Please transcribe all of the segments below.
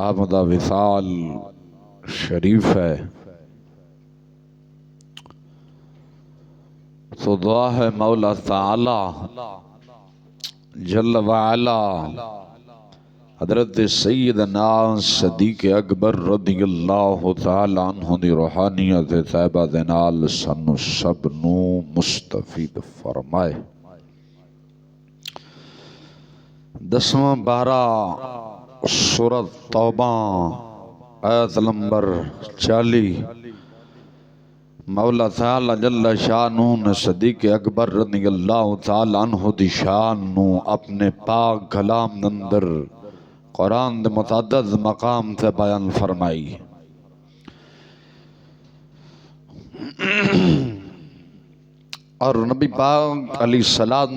آمدہ وصال شریف ہے، تو دعا ہے مولا تعالی جل وعلا حضرت سیدنا صدیق اکبر رضی اللہ تعالی عنہ دی روحانیت طیبہ دے نال سانو سب نو مستفید فرمائے۔ 10واں بارہ سورۃ توبہ آیت نمبر 40۔ مولا تعالی جل شانہ نے صدیق اکبر رضی اللہ تعالی عنہ دی شان نو اپنے پاک کلام اندر قرآن دے متعدد مقام تے بیان فرمائی۔ اور نبی پاک علیہ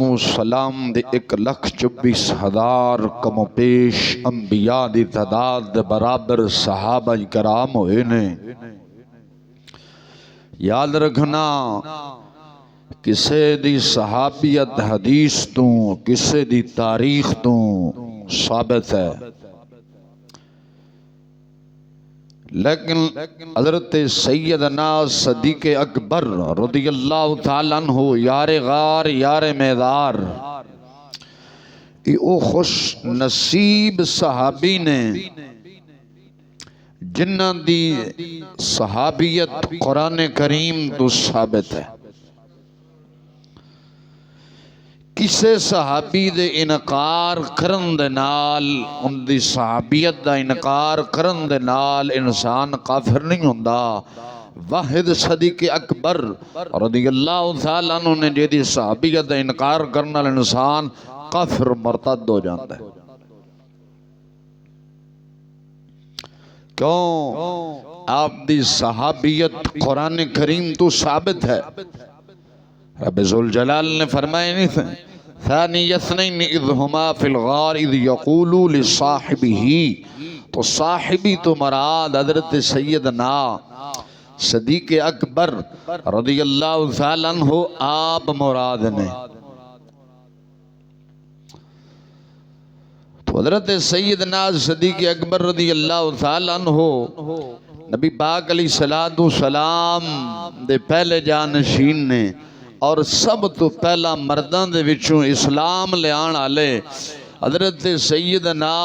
السلام دے 1,24,000 کم و پیش انبیاء دی تعداد دے برابر صحابہ کرام ہوئے نے۔ یاد رکھنا کسے دی صحابیت حدیث تو کسے دی تاریخ تو ثابت ہے، لیکن حضرت سیدنا صدیق اکبر رضی اللہ تعالیٰ عنہ یار غار یار میدار او خوش نصیب صحابی نے جنہ دی صحابیت قرآن کریم تو ثابت ہے۔ کسے صحابی دے انکار کرن دے نال ان دی صحابیت دا انکار کرن دے نال انسان کافر نہیں ہوندا۔ واحد صدیق اکبر رضی اللہ تعالیٰ عنہ نے جے دی صحابیت دا انکار کرن نال انسان کافر مرتد ہو جاندا ہے۔ کیوں؟ آپ دی صحابیت قرآن کریم تو ثابت ہے۔ رب ذوالجلال نے فرمایا نہیں تھے ثانی اثنین اذ ہما فی الغار اذ یقولو لصاحبہ، تو صاحبی تو مراد حضرت سیدنا صدیق اکبر رضی اللہ تعالیٰ عنہ آپ مراد نے۔ تو حضرت سیدنا صدیق اکبر رضی اللہ تعالیٰ عنہ نبی پاک علیہ السلام دے پہلے جانشین نے، اور سب تو پہلا مردان دے وچوں اسلام لے آن آلے حضرت سیدنا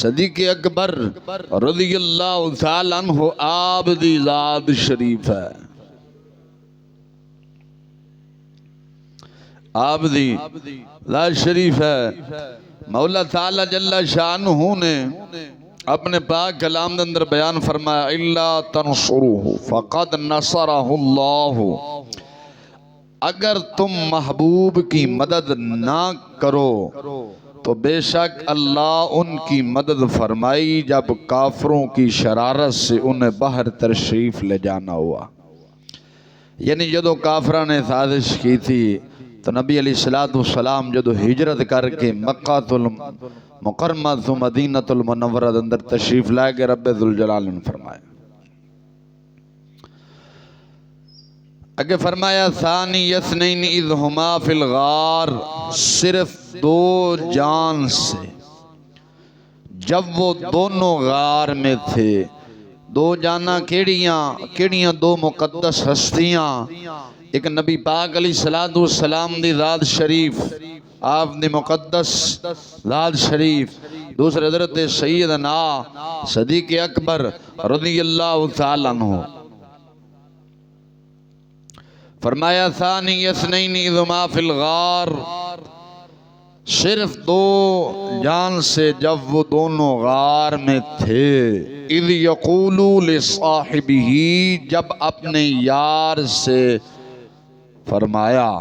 صدیق اکبر رضی اللہ تعالیٰ عنہ آپ دی ذات شریف ہے۔ آپ دی ذات شریف ہے۔ مولا تعالی جل شانہ نے اپنے پاک کلام دے اندر بیان فرمایا الا تنصروہ فقد نصرہ اللہ، اگر تم محبوب کی مدد نہ کرو تو بے شک اللہ ان کی مدد فرمائی جب کافروں کی شرارت سے انہیں باہر تشریف لے جانا ہوا۔ یعنی جدو کافرہ نے سازش کی تھی تو نبی علیہ السلام جدو ہجرت کر کے مکہ المکرمہ تو مدینہ المنورہ اندر تشریف لائے گے، رب ذوالجلال نے فرمایا اگر فرمایا ثانی اثنین اذ ہما فی الغار، صرف دو جان سے جب وہ دونوں غار میں تھے۔ دو جانا کیڑیاں دو مقدس ہستیاں، ایک نبی پاک علیہ السلام دی ذات شریف، آپ دی مقدس ذات شریف، دوسرے حضرت سیدنا صدیق اکبر رضی اللہ تعالیٰ عنہ۔ فرمایا ثانی اثنین اذ ہما فی الغار، صرف دو جان سے جب وہ دونوں غار میں تھے، اذ یقولو لصاحبہ، جب اپنے یار سے فرمایا،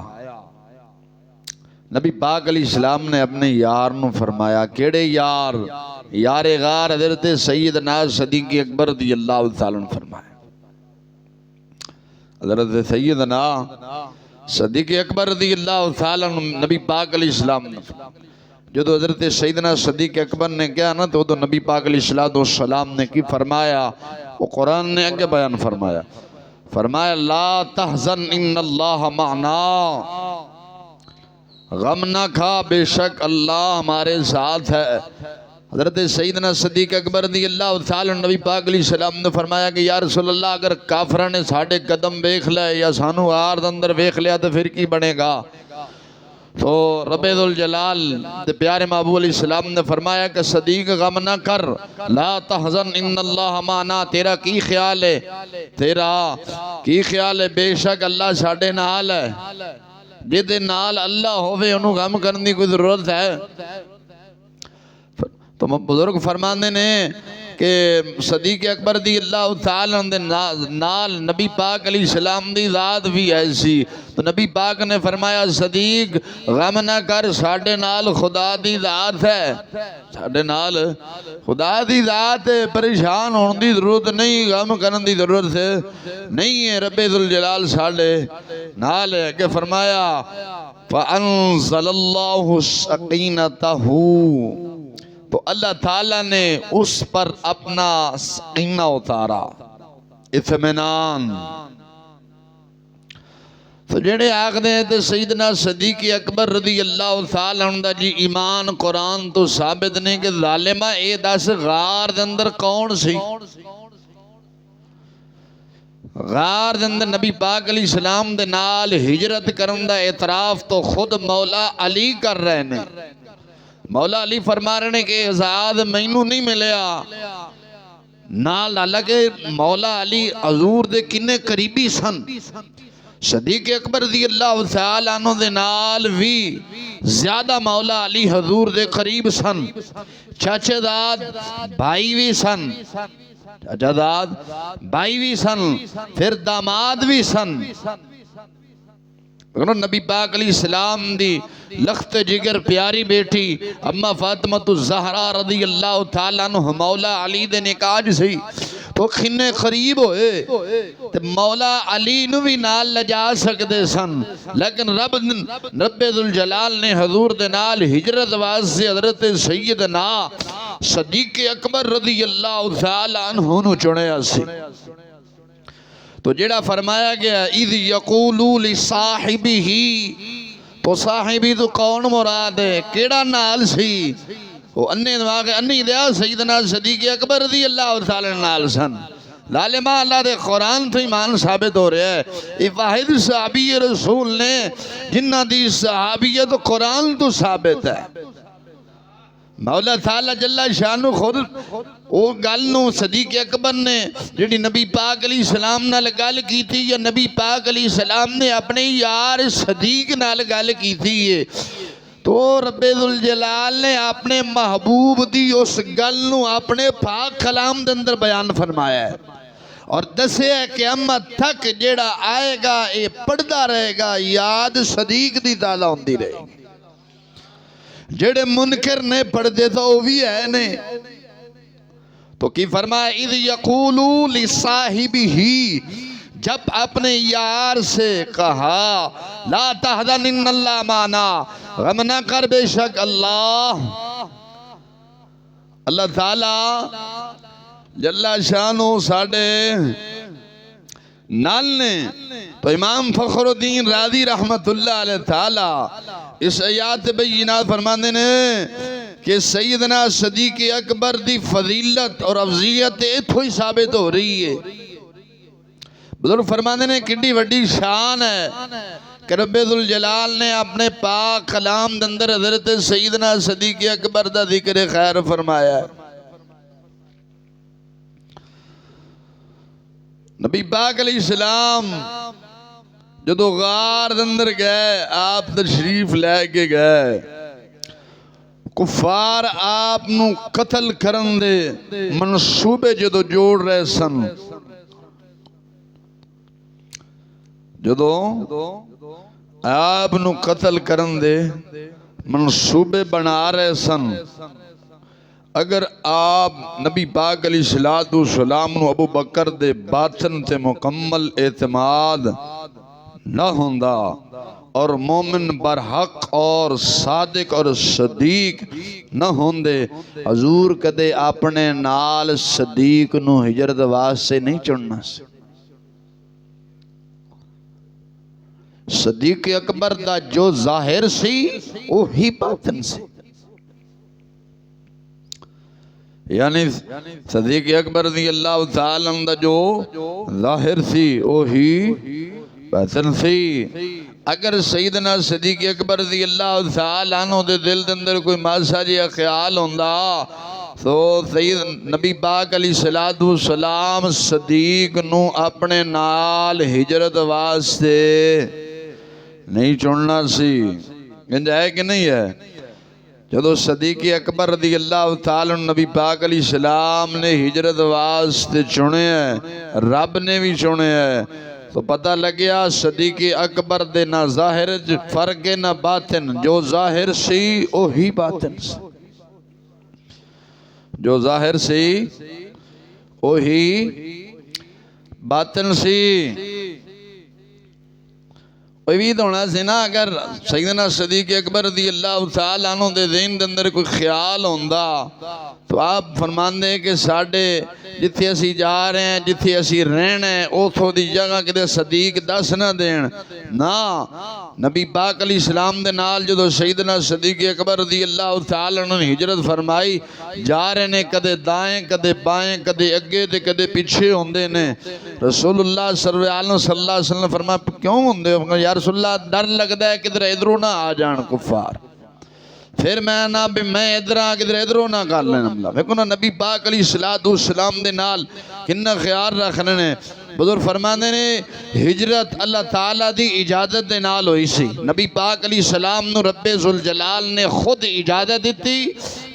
نبی پاک علیہ السلام نے اپنے یار نو فرمایا، کیڑے یار؟ یار غار حضرت سیدنا صدیق اکبر رضی اللہ تعالیٰ نے فرمایا۔ حضرت سیدنا صدیق اکبر رضی اللہ تعالیٰ نبی پاک علیہ السلام نے جدو حضرت سیدنا صدیق اکبر نے کیا نا تو نبی پاک علیہ السلام نے کی فرمایا، وہ قرآن نے آگے بیان فرمایا، فرمایا لا تحزن ان اللہ معنا، غم نہ کھا بے شک اللہ ہمارے ساتھ ہے۔ حضرت سیدنا صدیق اکبر رضی اللہ تعالی نبی پاک علیہ السلام نے فرمایا کہ یا رسول اللہ اگر کافرہ نے ساڑھے قدم ویکھ لے یا سانو آرد اندر ویکھ لیا تو پھر کی بنے گا؟ تو رب ذوالجلال دے پیارے محبوب علیہ السلام نے فرمایا کہ صدیق غم نہ کر، لا تحزن ان اللہ معنا، تیرا کی خیال ہے، تیرا کی خیال ہے، بے شک اللہ ساڑھے نال ہے، جدے نال اللہ ہوئے انہوں غم کرنے کوئی ضرورت ہے؟ تو بزرگ فرمانے نے کہ صدیق اکبر دی اللہ تعالیٰ دے نال نبی پاک علیہ السلام دی ذات بھی ایسی، تو نبی پاک نے فرمایا صدیق غم نہ کر، ساڑھے نال خدا دی ذات ہے، ساڑھے نال خدا دی ذات ہے، پریشان ہونے دی ضرورت نہیں، غم کرنے دی ضرورت نہیں ہے، رب ذوالجلال ساڑھے نال ہے۔ کہ فرمایا فَأَنزَلَ اللَّهُ سَقِينَتَهُ، تو اللہ تعالیٰ نے اس پر اپنا سکینہ اتارا، اطمینان۔ تو جڑے آخدے ہیں تو سیدنا صدیق اکبر رضی اللہ تعالیٰ عنہ جی ایمان قرآن تو ثابت نہیں کہ ظالمہ اے دس غار دے اندر کون سی؟ غار دے اندر نبی پاک علیہ السلام دے نال ہجرت کرن دا اعتراف تو خود مولا علی کر رہے ہیں۔ مولا علی فرما رہے ہیں کہ اعزاز مینوں نہیں ملیا، نال حالانکہ مولا علی حضور دے کنے قریبی سن، صدیق اکبر رضی اللہ تعالیٰ عنہ دے نال بھی زیادہ مولا علی حضور دے قریب سن، چاچے داد بھائی بھی سن، چاچا داد بھائی بھی سن، پھر داماد بھی سن۔ نبی پاک علیہ السلام دی لخت جگر پیاری بیٹی اما فاطمہ الزہرا رضی اللہ تعالیٰ عنہ مولا علی دے نکاج سی، تو کھنے قریب ہوئے تو مولا علی نو بھی نال لجا سکتے سن، لیکن رب ذوالجلال نے حضور دے نال ہجرت واسطے حضرت سیدنا صدیق اکبر رضی اللہ تعالیٰ عنہ نو چنیا سی۔ تو جڑا فرمایا گیا اذ یقولو لصاحبہ، تو صاحبی تو کون مراد ہے، کیڑا نال سی؟ وہ انی دیا سیدنا صدیق اکبر رضی اللہ تعالی نال سن۔ لالمہ اللہ دے قرآن تو ایمان ثابت ہو رہا ہے، یہ واحد صحابی رسول نے جنہ دی صحابیت قرآن تو ثابت ہے۔ مولا تعالیٰ جل شانہ خود او گل نو صدیق اکبر نے جڑی نبی پاک علیہ السلام نال گل کی تھی، یا نبی پاک علیہ السلام نے اپنے یار صدیق نال گل کی تھی، تو رب ذوالجلال نے اپنے محبوب دی اس گل نو اپنے پاک کلام دے اندر بیان فرمایا ہے، اور دسے ہے قیامت تک جڑا آئے گا اے پڑھدا رہے گا، یاد صدیق دی تازہ ہوندی رہے گی۔ جڑے منکر نے پڑھ دے تو وہ بھی ہے نے، تو کی فرمایا اذ یقولو لصاحبہ، جب اپنے یار سے کہا لا تحزن ان اللہ معنا، غم نہ کر بے شک اللہ تعالیٰ جل شانہ ساڑے نال نے۔ تو امام فخر الدین رازی رحمت اللہ علیہ تعالیٰ اس آیات بینات فرماندے نے کہ سیدنا صدیق اکبر دی فضیلت اور افضیت اتھو ہی ثابت ہو رہی ہے۔ بزرگ فرماندے نے کڈی وڈی شان ہے کہ رب ذوالجلال نے اپنے پاک کلام دے اندر حضرت سیدنا صدیق اکبر دا ذکر خیر فرمایا ہے۔ نبی پاک علیہ السلام جدو غار اندر گئے، آپ تشریف لے کے گئے، کفار آپ نو قتل کرن دے منصوبے جدو جوڑ رہے سن، جدو آپ نو قتل کرن دے منصوبے بنا رہے سن، اگر آپ نبی پاک علیہ السلام نو ابو بکر دے باطن تے مکمل اعتماد نہ ہوندا اور مومن برحق اور صادق اور صدیق نہ ہوندے، حضور کدے اپنے نال صدیق نو ہجرت واسطے نہیں چننا سی۔ صدیق اکبر دا جو ظاہر سی وہی باطن سی۔ یعنی صدیق اکبر رضی اللہ تعالی عنہ جو ظاہر سی وہی باطن سی۔ اگر سیدنا صدیق اکبر رضی اللہ تعالی عنہ دے دل دے اندر کوئی ماسا جہا خیال ہوندا تو سید نبی پاک علیہ الصلوۃ والسلام صدیق نو اپنے نال ہجرت واسطے نہیں چننا سی۔ گنج ہے کہ نہیں ہے؟ جدو صدیق اکبر رضی اللہ تعالی عنہ نبی پاک علیہ السلام نے ہجرت واسطے چنے ہیں، رب نے بھی چنے ہیں، تو پتہ لگیا صدیق اکبر دے نہ ظاہر فرق نہ باطن، جو ظاہر سی وہی باطن سی، جو ظاہر سی وہی باطن سی۔ امید ہونا سی نا اگر سیدنا صدیق اکبر رضی اللہ تعالی عنہ دے ذہن دے اندر کوئی خیال ہوندا تو آپ فرماندے کہ ساڈے جتھے اسی جا رہے ہیں، جتھے اسی رہنا ہے، اوتھوں دی جگہ کدے صدیق دس نہ دین نا۔ نبی پاک علیہ السلام دے نال جدو سیدنا صدیق اکبر رضی اللہ تعالی عنہ نے ہجرت فرمائی، جا رہے نے کدے دائیں کدے بائیں، کدے اگے تے کدے پیچھے ہوندے نے۔ رسول اللہ صلی اللہ علیہ وسلم فرمایا کیوں ہوندے ہو؟ یا رسول اللہ ڈر لگدا ہے کدھر ادھروں نہ آ جان کفار، پھر میں نہ بھی میں ادھر آ کدھر ادھروں نہ کر لینا اللہ۔ ویکھو نا نبی پاک علیہ الصلوۃ والسلام دے نال کنا خیال رکھنے نے۔ بزرگ فرماندے نے ہجرت اللہ تعالیٰ دی اجازت دے نال ہوئی سی۔ نبی پاک علیہ السلام نو رب ذوالجلال نے خود اجازت دیتی،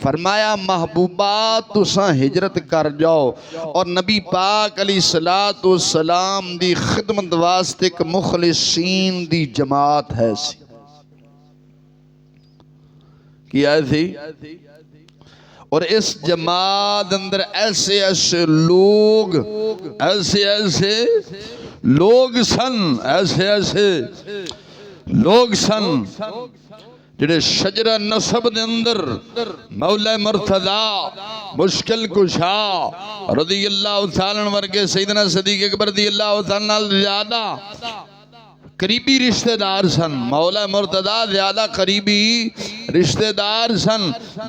فرمایا محبوبہ تساں ہجرت کر جاؤ، اور نبی پاک علیہ الصلوۃ والسلام دی خدمت واسطے ایک مخلصین دی جماعت ہے سی۔ کی آئے تھی؟ اور اس جماعت اندر ایسے ایسے لوگ سن جڑے شجرہ نصب دے اندر مولا مرتضی مشکل کشا رضی اللہ تعالیٰ عنہ ورگے سیدنا صدیق اکبر رضی اللہ تعالیٰ عنہ زیادہ قریبی رشتہ دار سن۔ مولا مرتضی زیادہ قریبی رشتہ دار سن،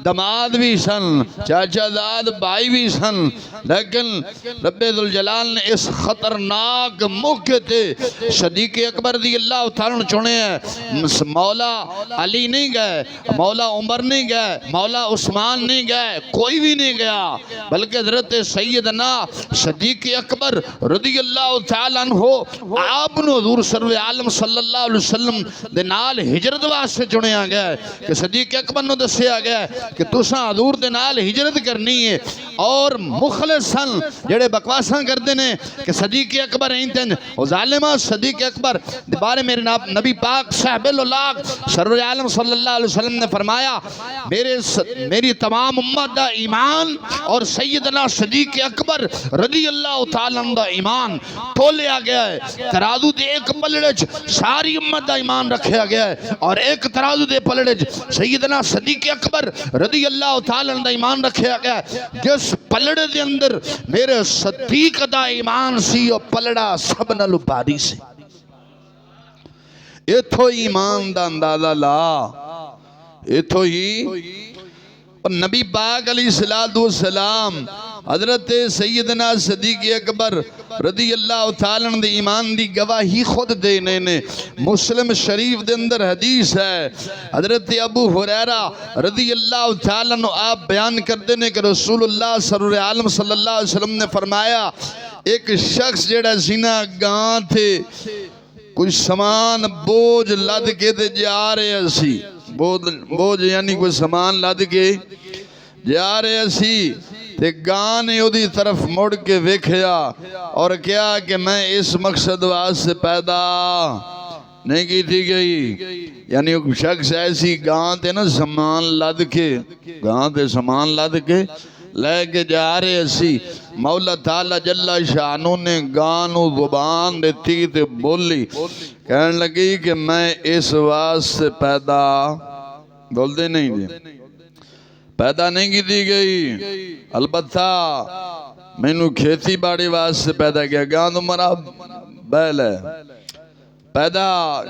دماد بھی سن، چاچا داد بھائی بھی سن، لیکن رب ذوالجلال نے اس خطرناک موقع تے صدیق اکبر رضی اللہ تعالیٰ عنہ چنے ہیں۔ مولا علی نہیں گئے، مولا عمر نہیں گئے، مولا عثمان نہیں گئے، کوئی بھی نہیں گیا، بلکہ حضرت سیدنا صدیق اکبر رضی اللہ تعالیٰ عنہ آپ نے حضور سرور عالم صلی اللہ علیہ وسلم دے نال ہجرت واسطے چنیا گیا ہے کہ صدیق اکبر نے دسیا گیا ہے کہ تساں حضور دے نال ہجرت کرنی ہے۔ اور مخلص سن جڑے بکواساں کردے نے کہ صدیق اکبر اینتن او ظالمہ صدیق اکبر دے بارے میرے نبی پاک صاحب اللہ سرور عالم صلی اللہ علیہ وسلم نے فرمایا میری تمام امت دا ایمان اور سیدنا صدیق اکبر رضی اللہ تعالیٰ عنہ دا ایمان تولیا گیا ہے۔ ترازو دے ایک پلڑے ساری امت دا ایمان رکھیا گیا ہے، اور ایک ترازو دے پلڑے سیدنا صدیق اکبر رضی اللہ تعالیٰ عنہ دا ایمان رکھیا گیا ہے۔ جس پلڑے دے اندر میرے صدیق دا ایمان سی اور پلڑا سب نالو باری سی۔ ایتھو ایمان دا اندازہ لا، ایتھو ہی اور نبی پاک علیہ السلام حضرت سیدنا صدیق اکبر رضی اللہ تعالیٰ عنہ دی ایمان دی گواہی خود دینے نے۔ مسلم شریف دے اندر حدیث ہے، حضرت ابو ہریرہ رضی اللہ تعالیٰ عنہ آپ بیان کردے نے کہ رسول اللہ سرور عالم صلی اللہ علیہ وسلم نے فرمایا ایک شخص جڑا سینہ گاں تھے کچھ سامان بوجھ لد کے دے جا رہے اسی، بوجھ یعنی کوئی سامان لد کے جا رہے اسی، تے گاں نے اودی طرف مڑ کے ویکھیا اور کیا کہ میں اس مقصد واسطے پیدا نہیں کی تھی گئی، یعنی ایک شخص ایسی گاں تے نا سامان لد کے گاں تے سامان لد کے لے کے جا رہے اسی، مولا تعالیٰ جل شانہ نے گاں نو زبان دیتی تے بولی، کہنے لگی کہ میں اس واسطے پیدا بول دے نہیں جی پیدا نہیں کی دی گئی، البتہ میں نو کھیتی باڑی واسطے پیدا کیا، گاں تو مرا بیل ہے، پیدا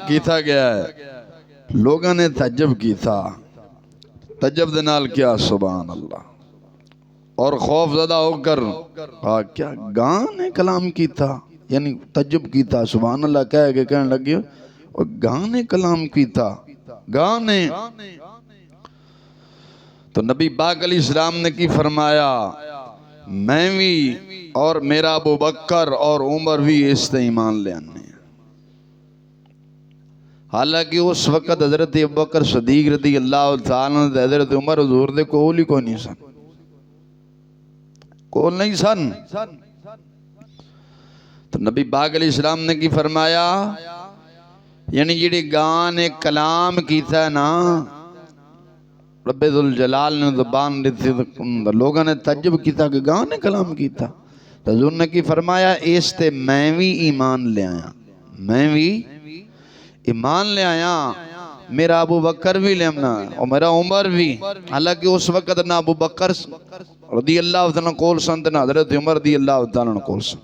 کیتا گیا ہے۔ لوگوں نے تعجب کی تھا، تعجب دے نال کیا سبحان اللہ، اور خوف زدہ ہو کر کیا گانے کلام کی تھا، یعنی تجب کی تھا، سبحان اللہ کہہ کے کہنے لگے اور گانے کلام کی تھا، گانے. تو نبی پاک علیہ السلام نے کی فرمایا میں بھی اور میرا ابو بکر اور عمر بھی اس تے ایمان لے آنے. حالانکہ اس وقت حضرت ابو بکر صدیق رضی اللہ تعالیٰ عنہ حضرت عمر حضور دے کول ہی کوئی نہیں سن، کول نہیں سن. تو نبی پاک علیہ السلام نے کی فرمایا یعنی جڑی گانے کلام کیتا ہے نا رب ذوالجلال نے زبان دیتی لوگوں نے تجب کیتا کہ گانے کلام کیتا. تو حضور نے کی فرمایا اس تے میں بھی ایمان لے آیا، میں بھی ایمان لے آیا، میرا ابو بکر بھی لے آنا اور میرا عمر بھی. حالانکہ اس وقت نہ ابو بکر رضی اللہ تعالیٰ کول سن نہ حضرت عمر رضی اللہ تعالیٰ کول سن.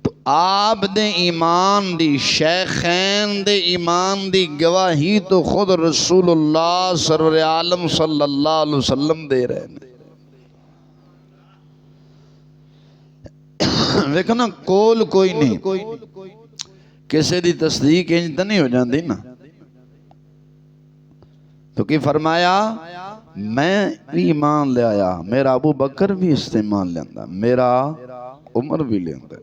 تو آپ دے ایمان دی، شیخین دے ایمان دی گواہی تو خود رسول اللہ سرور عالم صلی اللہ علیہ وسلم دے رہے ہیں. دیکھو نا کول کوئی نہیں، کسی دی تصدیق انج تو نہیں ہو جاندی نا. تو کی فرمایا میں بھی ایمان لے آیا، میرا ابو بکر بھی اس سے ایمان لے آندا، میرا عمر بھی لے آندا.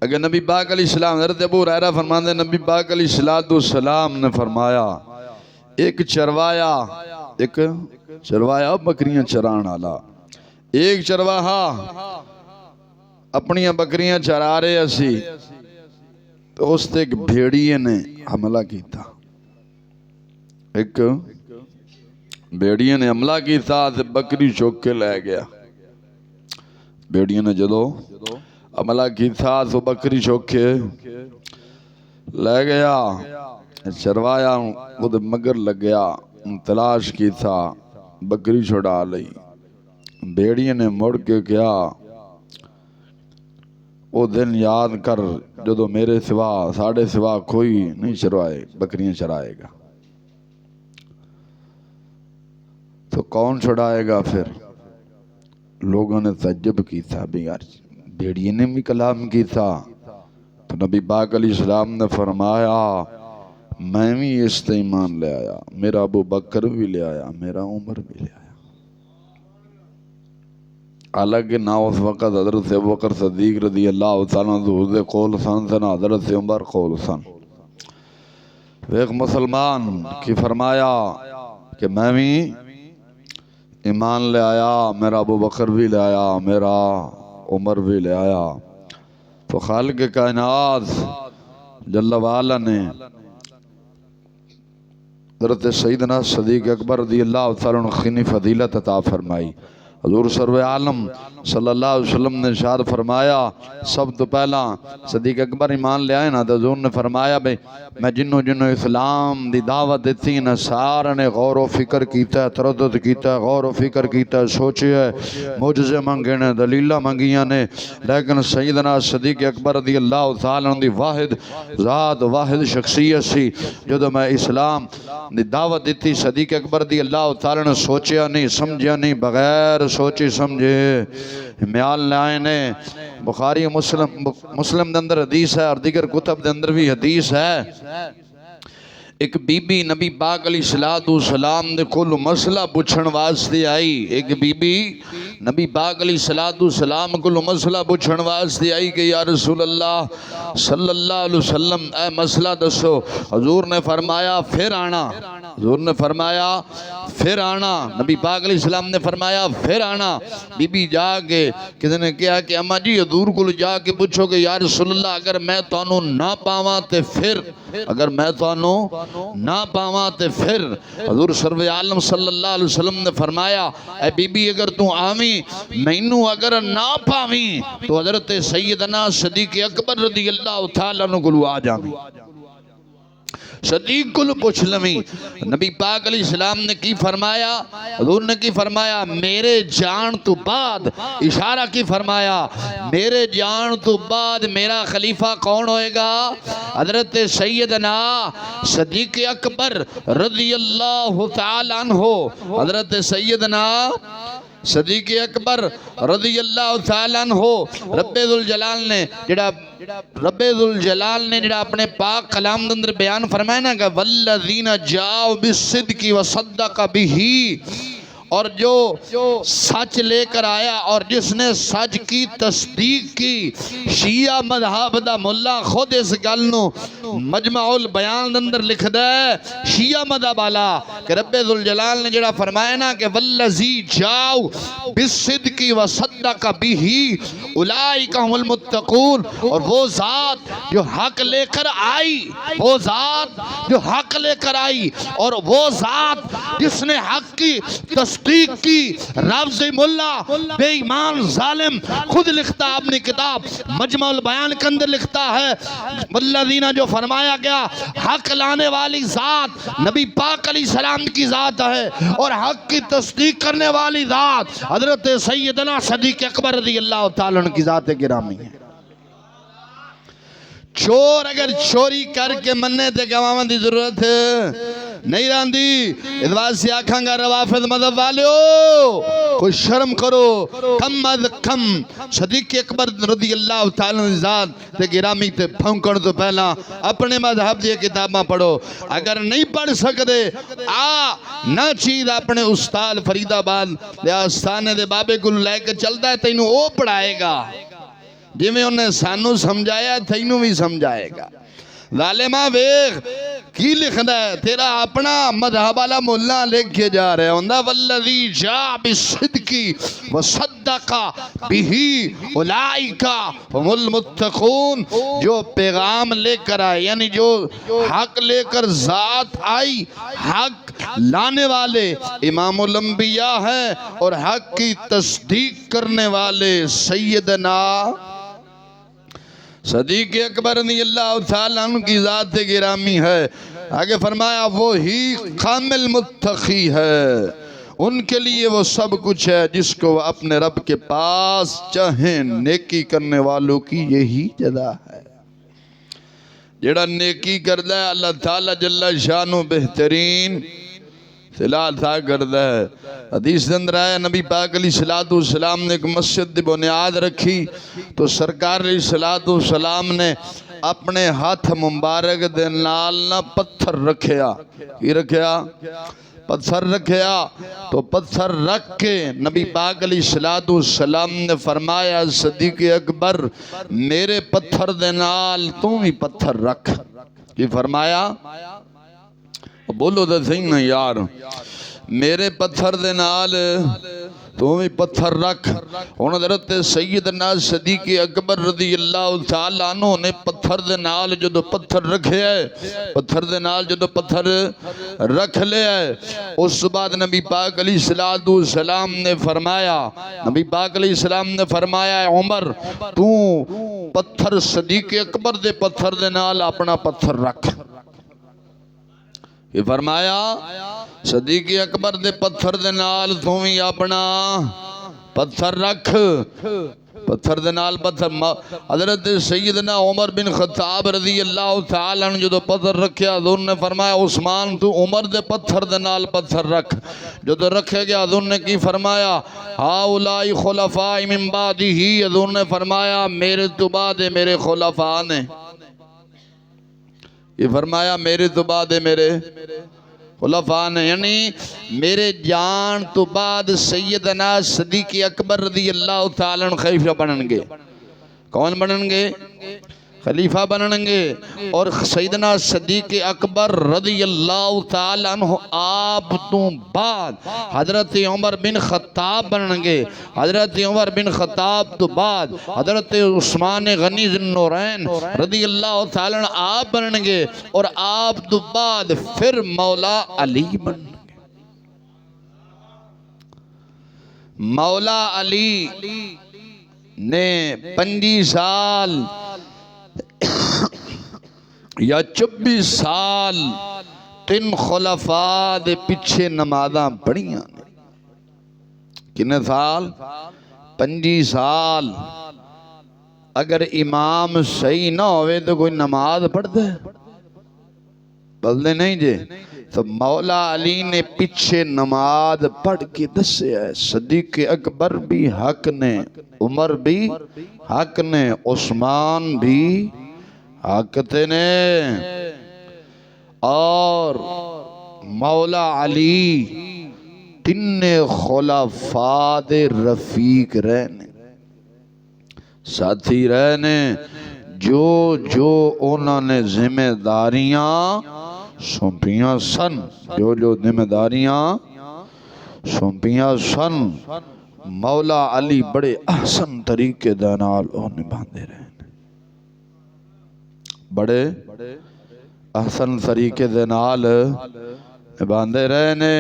اگر نبی پاک علیہ السلام حضرت ابو ہریرہ فرماندے نبی پاک علیہ السلام نے فرمایا ایک چروایا بکریاں چران والا، ایک چرواہا اپنیاں بکریاں چرا رہے اسی تو اس تے ایک بھیڑیے نے حملہ کیتا، ایک بھیڑیے نے حملہ کیتا تے بکری چوک کے لے گیا. بھیڑیے نے جدو حملہ کیتا تو بکری چوک کے لے گیا. چروایا وہ مگر لگیا، تلاش کیتا، بکری چھڑا لئی. بھیڑیے نے مڑ کے کیا وہ دن یاد کر جدو میرے سوا ساڑھے سوا کوئی نہیں چروائے بکریاں چرائے گا. تو کون چھڑائے گا؟ پھر لوگوں نے تعجب کی تھا بھی یار بھیڑیے نے بھی کلام کی تھا. تو نبی پاک علیہ السلام نے فرمایا میں بھی اس تے ایمان لے آیا، میرا ابو بکر بھی لے آیا، میرا عمر بھی لے آیا. حالانکہ نہ اس وقت حضرت ابو بکر صدیق رضی اللہ تعالیٰ عنہ دے قول سن سے نہ حضرت عمر قول سن. ایک مسلمان کی فرمایا کہ میں بھی ایمان لے آیا، میرا ابو بکر بھی لے آیا، میرا عمر بھی لے آیا. تو خالق کائنات جل وعلا نے حضرت سیدنا صدیق اکبر رضی اللہ تعالیٰ عنہ خینی فضیلت عطا فرمائی. حضور سرور عالم صلی اللہ علیہ وسلم نے ارشاد فرمایا سب تو پہلا صدیق اکبر ایمان لے آئے نا تو حضور نے فرمایا بھئی میں جنوں اسلام دی دعوت دیتی نا سارے نے غور و فکر کیتا ہے، تردد کیتا ہے، غور و فکر کیتا ہے، سوچے ہے، معجزے منگے نے، دلیلہ منگیاں نے، لیکن سیدنا صدیق اکبر رضی اللہ تعالیٰ عنہ دی واحد ذات واحد شخصیت سی. جدو میں اسلام دی دعوت دیتی صدیق اکبر رضی اللہ تعالیٰ نے سوچیا نہیں سمجھیا نہیں، بغیر سوچی سمجھے میال لائے نے. بخاری مسلم دے اندر حدیث ہے اور دیگر کتب دے اندر بھی حدیث ہے. ایک بی بی نبی پاک علیہ السلام دے کول مسئلہ پوچھن واسطے آئی. ایک بی بی نبی پاک علیہ السلام کول مسئلہ پوچھن واسطے آئی کہ یا رسول اللہ صلی اللہ علیہ وسلم اے مسئلہ دسو. حضور نے فرمایا پھر آنا، حضور نے فرمایا پھر آنا. نبی پاک علیہ السلام نے فرمایا پھر آنا. بی بی جا کے کسی نے کہا کہ اماں جی حضور کو جا کے پوچھو کہ یا رسول اللہ اگر میں تانوں نہ پاواں تے پھر، اگر میں تانوں نہ پاواں تے پھر. حضور سرور عالم صلی اللہ علیہ وسلم نے فرمایا اے بی بی اگر تو آویں مینوں اگر نہ پاویں تو حضرت سیدنا صدیق اکبر رضی اللہ تعالیٰ عنہ کو آ جاویں. صدیق کو پوچھ لمی نبی پاک علیہ السلام نے کی فرمایا حضور نے کی فرمایا میرے جان تو بعد اشارہ کی فرمایا میرے جان تو بعد میرا خلیفہ کون ہوئے گا حضرت سیدنا صدیق اکبر رضی اللہ تعالیٰ عنہ حضرت سیدنا صدیق اکبر رضی اللہ تعالیٰ عنہ رب ذوالجلال نے جڑا اپنے پاک کلام دے اندر بیان فرمائے نا کہ والذین جاؤ بالصدق وصدق بہ اور جو سچ لے کر آیا اور جس نے سچ کی تصدیق کی شیعہ مذہب دا ملا خود اس گل نو مجمع البیان اندر لکھ دے شیعہ مذہب والا کہ رب ذوالجلال نے جڑا فرمایا نا کہ والذی جاؤ بالصدق وصدق بہ اولئک هم المتقون اور وہ ذات جو حق لے کر آئی وہ ذات جو حق لے کر آئی اور وہ ذات جس نے حق کی تصدیق کی رافضی ملا بے ایمان ظالم خود لکھتا اپنی کتاب مجمع البیان کے اندر لکھتا ہے والذین جو فرمایا گیا حق لانے والی ذات نبی پاک علیہ السلام کی ذات ہے اور حق کی تصدیق کرنے والی ذات حضرت سیدنا صدیق اکبر رضی اللہ تعالیٰ عنہ کی ذات گرامی ہے چور اگر چوری کر کے مننے تے گواہاں دی ضرورت نہیں راندی اس واسطے سے آکھاں گا روافض مذہب والیو کوئی شرم کرو کم از کم صدیق اکبر رضی اللہ تعالیٰ عنہ ذات تے گرامی تے پھونکن تو پہلا اپنے مذہب دی کتاباں پڑھو اگر نہیں پڑھ سکتے نہ چیز اپنے استاد فرید آباد دے آستانے دے بابے کو لے کے چلتا ہے تینوں وہ پڑھائے گا جی میں انہیں سانو سمجھایا تینوں بھی سمجھائے گا ظالمہ ویخ کی لکھنا ہے تیرا اپنا مذہب والا مولا لکھ کے جا رہے ہوندہ والذی جاء بالصدقی وصدقا بہی اولائکا ہم المتقون جو پیغام لے کر آئے یعنی جو حق لے کر ذات آئی حق لانے والے امام الانبیاء ہیں اور حق کی تصدیق کرنے والے سیدنا صدیق اکبر رضی اللہ تعالیٰ عنہ کی ذات گرامی ہے آگے فرمایا وہی کامل متقی ہے ان کے لیے وہ سب کچھ ہے جس کو وہ اپنے رب کے پاس چاہیں نیکی کرنے والوں کی یہی جزا ہے جڑا نیکی کردہ ہے اللہ تعالیٰ جل شانہ بہترین صلاح تھا کردہ ہے حدیث دندر آیا نبی پاک علیہ السلام نے ایک مسجد دی بنیاد رکھی تو سرکار علیہ السلام نے اپنے ہاتھ مبارک دے نال نہ پتھر رکھیا کی رکھیا پتھر رکھیا تو پتھر رکھ کے نبی پاک علیہ السلام نے فرمایا صدیق اکبر میرے پتھر دے نال تو بھی پتھر رکھ کی فرمایا بولو تو صحیح نا یار میرے پتھر دے نال تو بھی پتھر رکھ ان حضرت سیدنا صدیق اکبر رضی اللہ تعالیٰ عنہ نے پتھر دے نال جو پتھر رکھے ہے پتھر دے نال جو پتھر رکھ لے ہے اس بعد نبی پاک علیہ السلام نے فرمایا نبی پاک علیہ السلام نے فرمایا عمر تو پتھر صدیق اکبر دے پتھر دے نال اپنا پتھر رکھ یہ فرمایا صدیق اکبر دے پتھر دے نال تھی اپنا پتھر رکھ پتھر دے نال پتھر حضرت سیدنا عمر بن خطاب رضی اللہ تعالیٰ عنہ جو پتھر رکھیا حضور نے فرمایا عثمان تو عمر دے پتھر دے نال پتھر رکھ جو رکھے گیا حضور نے کی فرمایا ہاؤلائی خلفاء من بعدہ حضور نے فرمایا میرے تو بعد میرے خلفاء نے یہ فرمایا میرے تو بعد میرے خلفاء نے یعنی میرے جان تو بعد سیدنا صدیق اکبر رضی اللہ تعالیٰ عنہ خلیفہ بنن گے کون بنن گے خلیفہ بنن گے اور سیدنا صدیق اکبر رضی اللہ تعالیٰ عنہ آپ تو بعد حضرت عمر بن خطاب بنن گے حضرت عمر بن خطاب تو بعد حضرت عثمان غنی ذی النورین رضی اللہ تعالیٰ عنہ آپ بنن گے اور آپ تو بعد پھر مولا علی بنن گے مولا علی نے 25 سال یا 24 سال 3 خلفاء دے پیچھے نمازاں پڑھیاں نے. کنے سال؟ 25 سال. اگر امام صحیح نہ ہوئے تو کوئی نماز پڑھتے بلدے نہیں جے. تو مولا علی نے پیچھے نماز پڑھ کے دسے ہے. صدیق اکبر بھی حق نے، عمر بھی حق نے، عثمان بھی حق تے نے، اور مولا علی تین خلفاء دے رفیق رہنے، ساتھی رہنے. جو انہوں نے ذمہ داریاں سونپیاں سن، جو ذمہ داریاں سونپیاں سن، مولا علی بڑے احسن طریقے دے نال نبھاندے رہے، بڑے احسن طریقے دے نال نبھاندے رہے نے.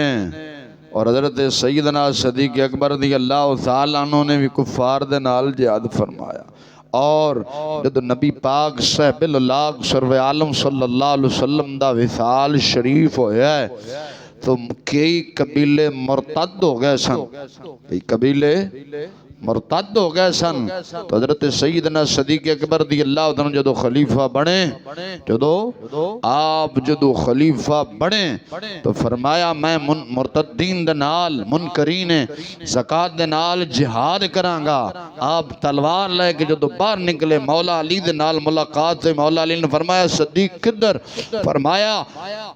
اور حضرت سیدنا صدیق اکبر رضی اللہ تعالیٰ عنہ نے بھی کفار دے نال جہاد فرمایا. اور جب نبی پاک صاحب اللہ سرور عالم صلی اللہ علیہ وسلم دا وصال شریف ہویا ہے تو کئی قبیلے مرتد ہو گئے سن، کئی قبیلے مرتد ہو گئے سن. تو حضرت سیدنا صدیق اکبر رضی اللہ عنہ جدو خلیفہ بنے، آپ جدو خلیفہ بنے تو فرمایا میں مرتدین دے نال، منکرین زکاة دے نال جہاد کرانگا. آپ تلوار لے کے جدو باہر نکلے، مولا علی دے نال ملاقات سے مولا علی نے فرمایا صدیق کدھر؟ فرمایا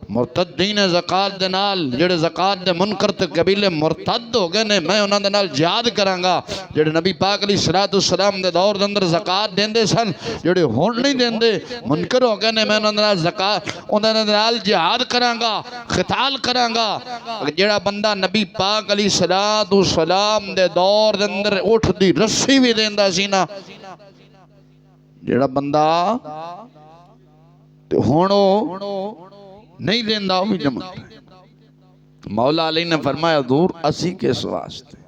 مرتدین زکاة دے نال، جڑے زکاة دے منکر تے قبیلے مرتد ہو گئے نے، میں انہاں دے نال جہاد کرانگا. جڑے نبی پاک علیہ السلام دے دور دے اندر زکاة دیندے سن، جڑے ہون نہیں دیندے منکر ہو گئے نے، میں انہاں دے نال انہاں دے نال جہاد کرانگا، قتال کرانگا. جڑا بندہ نبی پاک علیہ السلام دے دور دے اندر اٹھ دی رسی بھی دیندا سی نا، جڑا بندہ ہونو نہیں دیندا وہ بھی جمع. مولا علی نے فرمایا دور اسی کس واسطے؟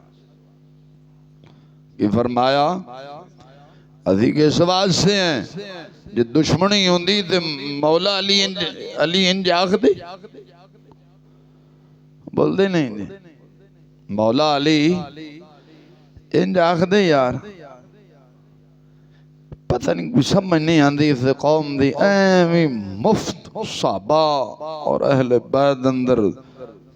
یہ فرمایا اسی کس واسطے ہیں جو دشمنی ہوندی تے مولا علی انج آخ دے بول دے نہیں دے. مولا علی انج آخ دے یار، پتہ نہیں کوئی سمجھ نہیں آندی اس قوم دی ایویں مفت صحابہ اور اہل بیت اندر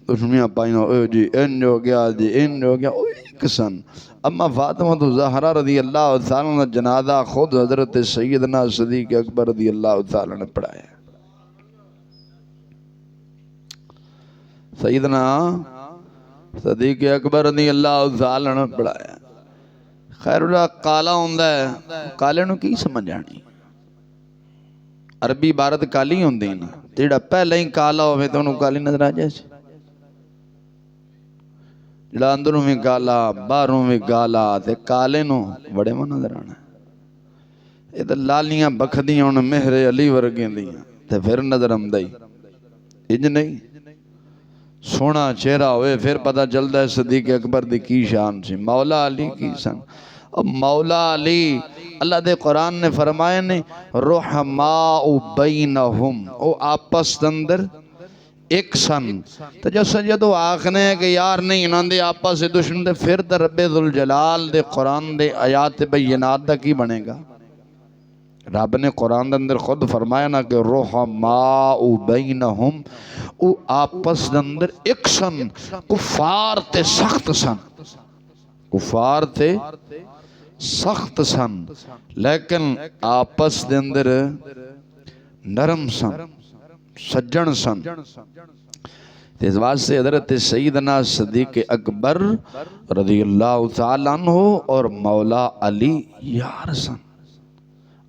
دشمنیاں پائیاں، اے جی انج ہو گیا، جی انج ہو گیا. ایک سن اما فاطمہ زہرا رضی اللہ تعالیٰ نے جنازہ خود حضرت سیدنا صدیق اکبر رضی اللہ تعالیٰ نے پڑھایا. سیدنا صدیق اکبر رضی اللہ تعالیٰ نے پڑھایا. خیر اللہ کالا ہوندہ ہے، کالے نو کی سمجھ آنی؟ عربی عبارت کالی ہوندی نا، تیڑا پہلے ہی کالا ہوئے تو انہوں کالی نظر آ جائے سی. جڑا اندروں میں کالا باہروں میں کالا تے کالے نو بڑے من نظر آنا. یہ تو لالیاں بکھدیاں انہوں مہر علی ورگیں دیاں تے پھر نظر آمدائی انج نہیں. سونا چہرہ ہوئے پھر پتہ چلتا ہے صدیق اکبر دی کی شان سی، مولا علی کی شان. اب مولا علی اللہ دے قرآن نے فرمائے نے رحماء بینہم، او آپس اندر ایک سن. تو جو سجدو آخنے ہیں کہ یار نہیں انہوں دے آپس سے دشمن دے، پھر در رب ذوالجلال دے قرآن دے آیات بینات دا کی بنے گا؟ رب نے قرآن دے اندر خود فرمایا نا کہ رحماء بینہم، او آپس دے اندر ایک سن. کفار تے سخت سن، کفار تے سخت سن، لیکن آپس دے اندر نرم سن، سجن سن. اس واسطے حضرت سیدنا صدیق اکبر رضی اللہ تعالیٰ عنہ اور مولا علی یار سن.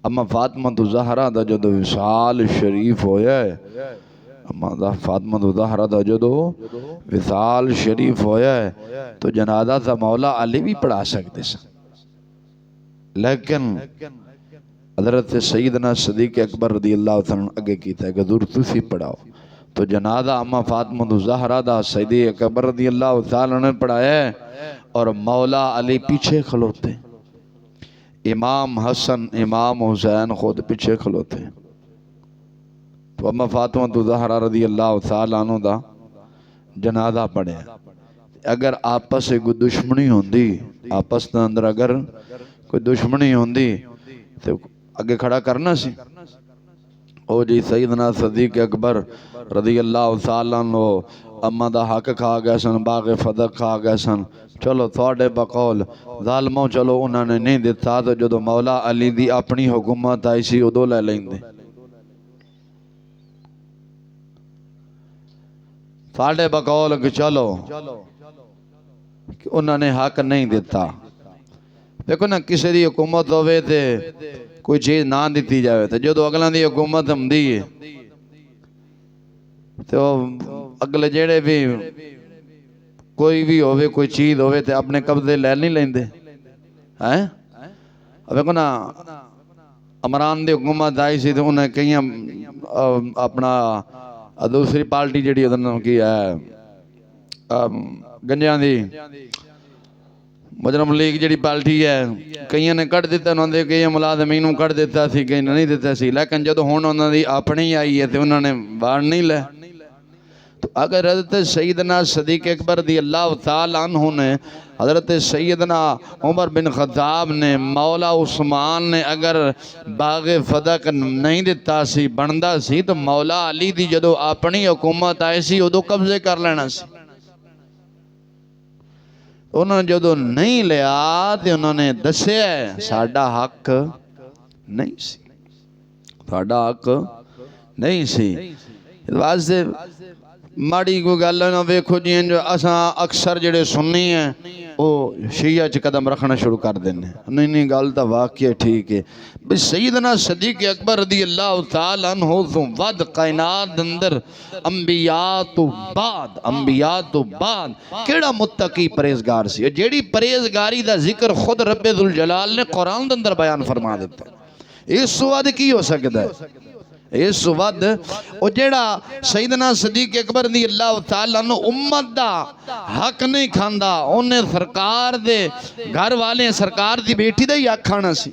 اما فاطمہ زہرا دا جدو وصال شریف ہویا ہے، اما فاطمہ زہرا دا جدو وصال شریف ہویا ہے تو جنازہ تھا مولا علی بھی پڑھا سکتے سن، لیکن حضرت سیدنا صدیق اکبر رضی اللہ تعالیٰ اگے کیتا ہے کہ حضور تسی پڑھاؤ. تو جنازہ اما فاطمہ زہرا دا صدیق اکبر رضی اللہ تعالیٰ نے پڑھایا ہے اور مولا علی پیچھے کھلوتے، امام حسن امام حسین خود پیچھے کھلوتے. تو اما فاطمہ زہرا رضی اللہ تعالیٰ عنہ دا جنازہ پڑھیا. اگر آپس سے کوئی دشمنی ہوندی، آپس کے اندر اگر کوئی دشمنی ہوندی تو اگے کھڑا کرنا سی. او جی سیدنا صدیق اکبر رضی اللہ تعالیٰ عنہ اما دا حق کھا گئے سن، باغ فدق کھا گئے سن. چلو تھوڑے بقول ظالموں چلو انہوں نے نہیں دیتا، تو جدو مولا علی دی اپنی حکومت آئی سی ادو لے لیں دے. تھوڑے بقول کہ چلو کہ انہوں نے حق نہیں دیتا. دیکھو نا کسی دی حکومت ہوئے تھے کوئی چیز نہ دیتی جاوے تھے، جدو اگلہ دی حکومت ہم دیئے تو اگلے جیڑے بھی کوئی بھی ہوئے کوئی چیز ہوئے تھے اپنے قبضے لے نہیں لیں دے. اب دیکھو نا عمران دی حکومت آئی سی تو انہیں کہیں اپنا دوسری پارٹی جڑی ادھر کی ہے گنجیاں دی مجرم لیگ جڑی پارٹی ہے کئیوں نے کٹ دیتا انہوں نے کئی ملازمینوں کٹ دیتا سی کئی نہیں دیتا سی، لیکن جدو ہون انہوں نے اپنی آئی ہے تو انہوں نے باہر نہیں لے. تو اگر حضرت سیدنا صدیق اکبر رضی اللہ تعالیٰ عنہ نے حضرت سیدنا عمر بن خطاب نے مولا عثمان نے اگر باغ فدق نہیں دیتا سی بندہ سی تو مولا علی دی جدو اپنی حکومت آئی سی ادو قبضے کر لینا سی. انہوں نے جدو نہیں لیا تو انہوں نے دسے ہے ساڑھا حق نہیں سی، ساڑھا حق نہیں سی. واسطے ماڑی کو گل نہ ویکھو جی جو اساں اکثر جڑے سنی ہیں وہ شیعہ چ قدم رکھنا شروع کر دینے. نہیں گل تا واقعی ٹھیک ہے. بس سیدنا صدیق اکبر رضی اللہ تعالیٰ عنہ تو ود کائنات اندر انبیاء تو بعد کیڑا متقی پریزگار سی. جیڑی پریزگاری دا ذکر خود رب ذوالجلال نے قرآن اندر بیان فرما دیتا ہے. اس سواد کی ہو سکتا ہے؟ اس وقت او جیڑا سیدنا صدیق اکبر رضی اللہ تعالیٰ عنہ امت دا حق نہیں کھاندا انہیں سرکار دے گھر والے سرکار دی بیٹی دا ہی حق کھانا سی.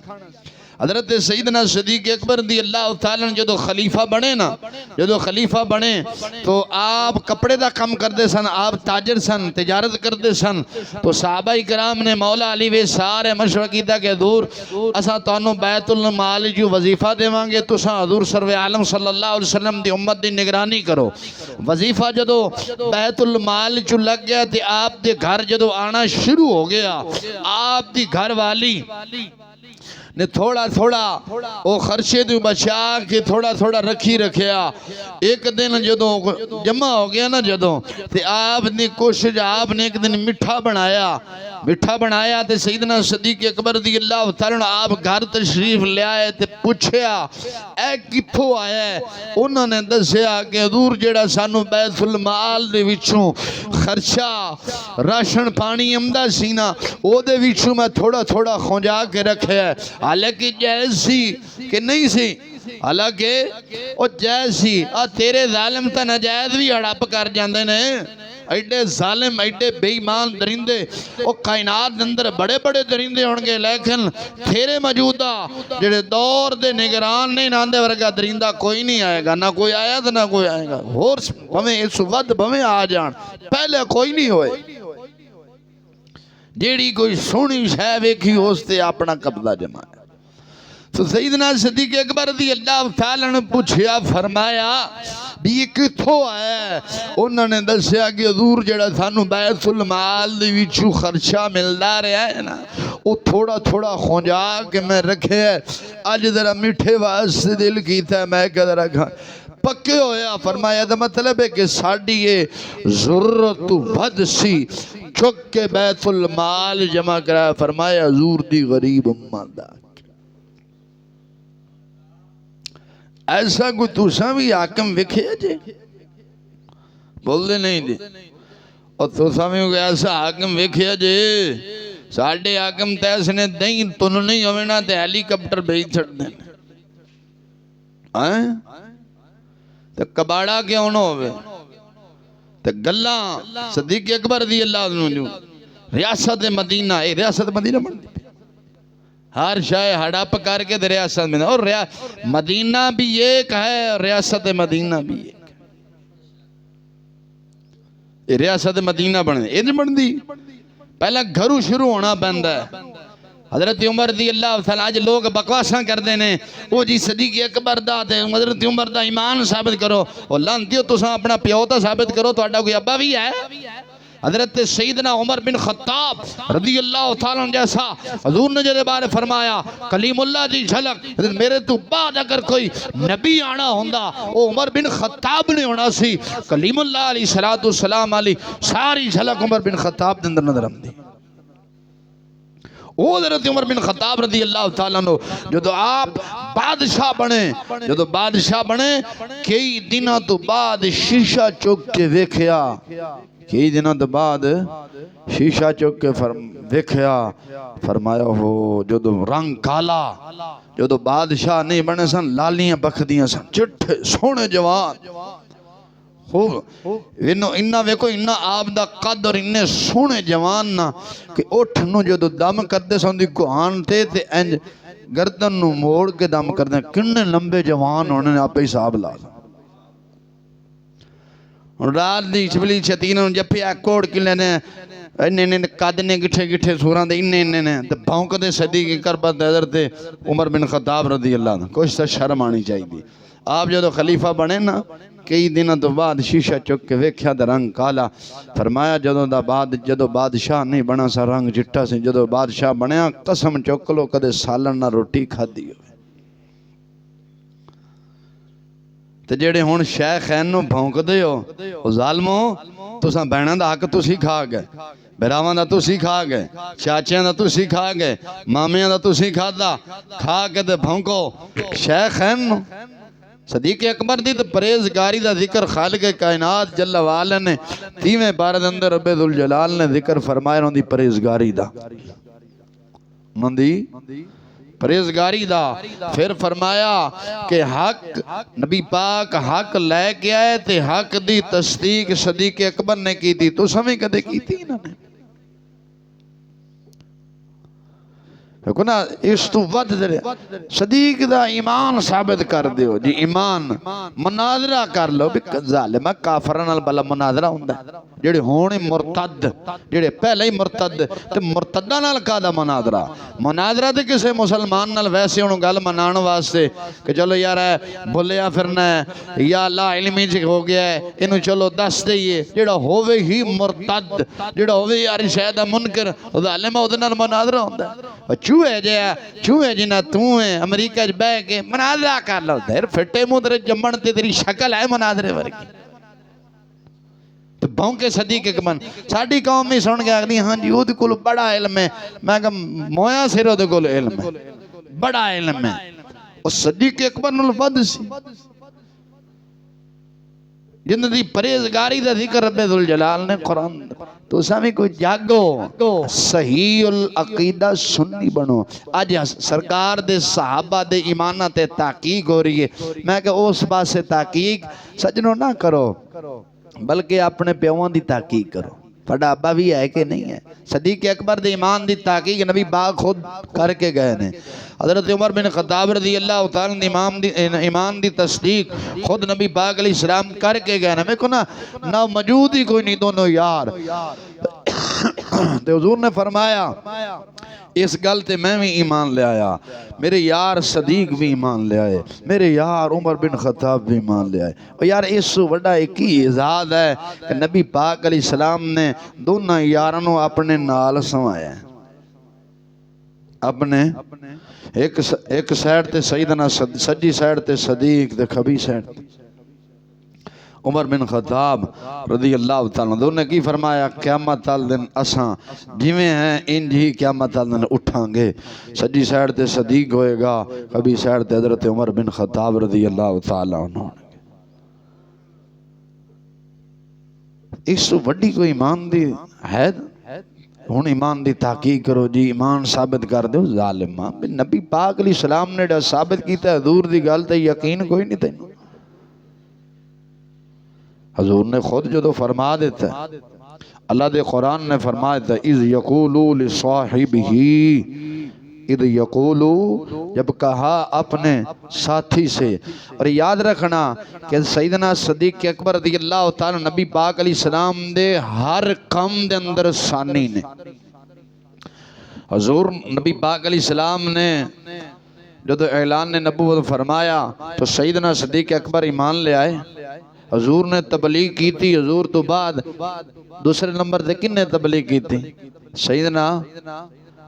حضرت سیدنا صدیق اکبر رضی اللہ تعالیٰ عنہ جدو خلیفہ بنے نا، جدو خلیفہ بنے تو آپ کپڑے دا کم کردے سن، آپ تاجر سن، تجارت کردے سن. تو صحابہ کرام نے مولا علی وے سارے مشورہ کیتا کہ حضور اسا تانوں بیت المال جو وظیفہ دے مانگے تو سا حضور سرور عالم صلی اللہ علیہ وسلم دی امت دی نگرانی کرو. وظیفہ جدو بیت المال جو لگ گیا تے آپ دے گھر جدو آنا شروع ہو گیا، آپ دی گھر والی نے تھوڑا وہ خرچے تو بچا کے تھوڑا رکھی رکھیا. ایک دن جدو جمع ہو گیا نا جدو تے آپ نے کوشش آپ نے ایک دن میٹھا بنایا تے سیدنا صدیق اکبر رضی اللہ تعالیٰ عنہ آپ گھر تشریف لے آئے تے پوچھیا اے کتھوں آیا ہے؟ انہوں نے دسیا کہ حضور جیڑا سانو بیت المال دے وچوں خرچہ راشن پانی امدہ سینا او دے وچوں میں تھوڑا خونجا کے رکھے ہے. حالانکہ جائز سی کہ نہیں سی؟ حالانکہ او جائز سی. تیرے ظالم تا نجائز بھی ہڑپ کر جاندے نے. ایڈے ظالم ایڈے بے ایمان درندے او کائنات اندر بڑے درندے ہونگے، لیکن تیرے موجودہ جڑے دور دے نگران نہیں ناندے ورگا درندہ کوئی نہیں آئے گا. نہ کوئی آیا تو نہ کوئی آئے گا. اور بھویں اس وقت بھویں آ جان پہلے کوئی نہیں ہوئے. جیڑی کوئی سونی شے ویکھی ہوستے اپنا قبضہ جمایا. تو سیدنا صدیق اکبر رضی اللہ تعالیٰ نے پوچھیا فرمایا بھی یہ کتھوں آیا ہے؟ انہوں نے دسیا کہ حضور جڑا سانو بیت المال دی وچوں خرچہ ملدا رہا ہے نا وہ تھوڑا خونجا کے میں رکھے ہے. اج ذرا میٹھے واسطے دل کیتا ہے میں کہ ذرا کھا پکے ہویا. فرمایا دا مطلب ہے کہ ساڑی یہ ضرورت ود سی چک کے بیت المال جمع کرا. فرمایا حضور دی غریب امت دا ایسا کوئی توساں بھی حاکم وکھے جے بول دے نہیں جے اور توساں بھی ایسا حاکم وکھے جے ساڑھے حاکم تیس نے دیں تنو نہیں ہوئینا تے ہیلی کپٹر بھیج چھڑ دیں تے کباڑا کیوں نہ ہوئے تے گلہ صدیق اکبر رضی اللہ عنہ ریاست مدینہ ریاست مدینہ بن دی ہر شے ہڑپ کر کے ریاست میں، اور مدینہ بھی ایک ہے اور ریاست مدینہ بھی ایک ہے۔ ریاست مدینہ بنے یہ نہیں بن دی، پہلا گھروں شروع ہونا بندا ہے۔ حضرت عمر رضی اللہ تعالیٰ آج لوگ بکواساں کر دینے وہ جی صدیق اکبر دا تے حضرت عمر دا ایمان ثابت کرو، اور لانتیو تساں اپنا پیو تا ثابت کرو، تو اڈا کوئی ابا بھی ہے؟ حضرت سیدنا عمر بن خطاب رضی اللہ تعالیٰ جیسا حضور نے جدے بارے فرمایا کلیم اللہ دی جھلک، میرے تو بعد اگر کوئی نبی آنا ہوندہ وہ عمر بن خطاب نے ہونا سی۔ کلیم اللہ علیہ السلام علیہ ساری جھلک عمر بن خطاب دندر نظر ہم دی۔ وہ حضرت عمر بن خطاب رضی اللہ تعالیٰ عنہ جدو آپ بادشاہ بنے کئی دنوں تو بعد شیشہ چک کے ویکھیا، کئی دنوں تو بعد شیشہ چک کے ویکھیا، فرمایا ہو جدو رنگ کالا، جدو بادشاہ نہیں بنے سن لالیاں بکھدیاں سن، چٹھے سونے جوان انہاں ویکھو انہاں آپ دا قد اور انہیں سونے جوان نا کہ اٹھ نو جو دم کردے سن دی گوہان تے انج گردن نو موڑ کے دم کردے، کنے لمبے جوان ہونے آپ پہ حساب لا رات دی چبلی چھتینوں جپیا کوڑ کے لینے انہیں قد نے گٹھے گٹھے سوران دے انہیں تے بھونک دے صدیق کربت حضرت عمر بن خطاب رضی اللہ عنہ کچھ تا شرم آنی چاہیے دی۔ آپ جدو خلیفہ بنے نا کئی دنوں تو بعد شیشہ چک کے ویکھیا دا رنگ کالا، فرمایا جدو بادشاہ نہیں بنا سا رنگ چٹا سی، جدو بادشاہ بنیا قسم چک لو کدے سالن نہ روٹی کھا دی ہوئے۔ تے جیڑے ہون شیخ اینو بھونک دے ہو ظالمو تساں بہناں دا حق تسی کھا گئے، براواں دا تسی کھا گئے، چاچیاں دا تسی کھا گئے، مامیاں دا تسی کھا کے تے بھونکو شیخ اینو۔ صدیق اکبر دی تو پریزگاری دا ذکر خالق کائنات جل وعلا نے 30ویں پارے اندر رب ذوالجلال نے ذکر فرمایا انہوں دی پریزگاری دا، انہوں دی پریزگاری دا۔ پھر فرمایا کہ حق نبی پاک حق لے کے آئے تے حق دی تصدیق صدیق اکبر نے کی تھی، تو سمیں کدے کی تھی انہوں نے نا اس تو ود دے صدیق دا ایمان ثابت کر دیو جی، ایمان مناظرہ کر لو بھی ظالمہ کافران البلا مناظرہ ہوندہ ہے جڑے ہونے مرتد جڑے پہلے ہی مرتد تے مرتدہ نال کا دا مناظرہ دے کسے مسلمان نال ویسے انہوں گل منان واسطے کہ چلو یار ہے بھولیا پھرنا ہے یا اللہ علمی جک ہو گیا ہے انہوں چلو دس دئیے جڑا ہووے ہی مرتد جڑا ہووے یار شاید منکر ظالمہ ادھے نال مناظرہ ہوندہ ہے۔ چوہے جنہ توہیں امریکہ بے کے مناظرہ کر لو دیر پھٹے مدر جمن تے تیری شکل ہے مناظرے ورگی تو بھونکے صدیق اکبر ساڑھی قوم میں سن گیا کہ ہاں جی وہ دے کل بڑا علم ہے، میں کہا مویا سرو دے کل علم ہے بڑا علم ہے، اور صدیق اکبر نل ود سی جن دی پریزگاری دا ذکر رب ذوالجلال نے قرآن تو سامیں کوئی جاگو صحیح العقیدہ سنی بنو۔ آج سرکار دے صحابہ دے ایمانہ تے تحقیق ہو رہی ہے، میں کہ اس بات سے تحقیق سجنوں نہ کرو بلکہ اپنے پیوان دی تحقیق کرو، پڑا ابا بھی ہے کہ نہیں ہے۔ صدیق اکبر دے ایمان دی تحقیق نبی باغ خود کر کے گئے نے، حضرت عمر بن خطاب رضی اللہ تعالیٰ نے ایمان دی تصدیق خود نبی پاک علیہ السلام کر کے گئے نا، میں کو نا موجود ہی کوئی نہیں دونوں یار تے حضور نے فرمایا اس گل تے میں بھی ایمان لے آیا، میرے یار صدیق بھی ایمان لے آئے، میرے یار عمر بن خطاب بھی ایمان لے آئے۔ اور یار اس سے بڑا ایک ہی اعزاز ہے کہ نبی پاک علیہ السلام نے دونوں یارانوں اپنے نال سمایا ہے، اپنے ایک سائیڈ تے سیدنا سجی سائیڈ تے صدیق تے کھبی سائیڈ تے عمر بن خطاب رضی اللہ تعالیٰ عنہ نے کی فرمایا قیامت تال دن اساں جویں ہیں انجھی قیامت تال دن اٹھاں گے، سجی سائیڈ تے صدیق ہوئے گا، کبھی سائیڈ تے حضرت عمر بن خطاب رضی اللہ تعالیٰ عنہ۔ اس سے بڑی کوئی ایمان دی ہے ہون ایمان دی تحقیق کرو جی، ایمان ثابت کر دو ظالمہ نبی پاک علیہ السلام نے جو ثابت کیتا ہے حضور دی گل تے یقین کوئی نہیں تینوں، حضور نے خود جو فرما دیتا ہے، اللہ دے قرآن نے فرما دیتا ہے اِذْ يَقُولُوا لِصَاحِبِهِ اذ یقولو جب کہا اپنے ساتھی سے. اور یاد رکھنا کہ سیدنا صدیق اکبر رضی اللہ تعالی نبی پاک علیہ السلام دے ہر کم دے اندر ثانی نے. حضور نبی پاک علیہ السلام نے جب اعلان نبوت فرمایا تو سیدنا صدیق اکبر ایمان لے آئے. حضور نے تبلیغ کی تھی. حضور تو بعد دوسرے نمبر سے کن نے تبلیغ کی تھی؟ سیدنا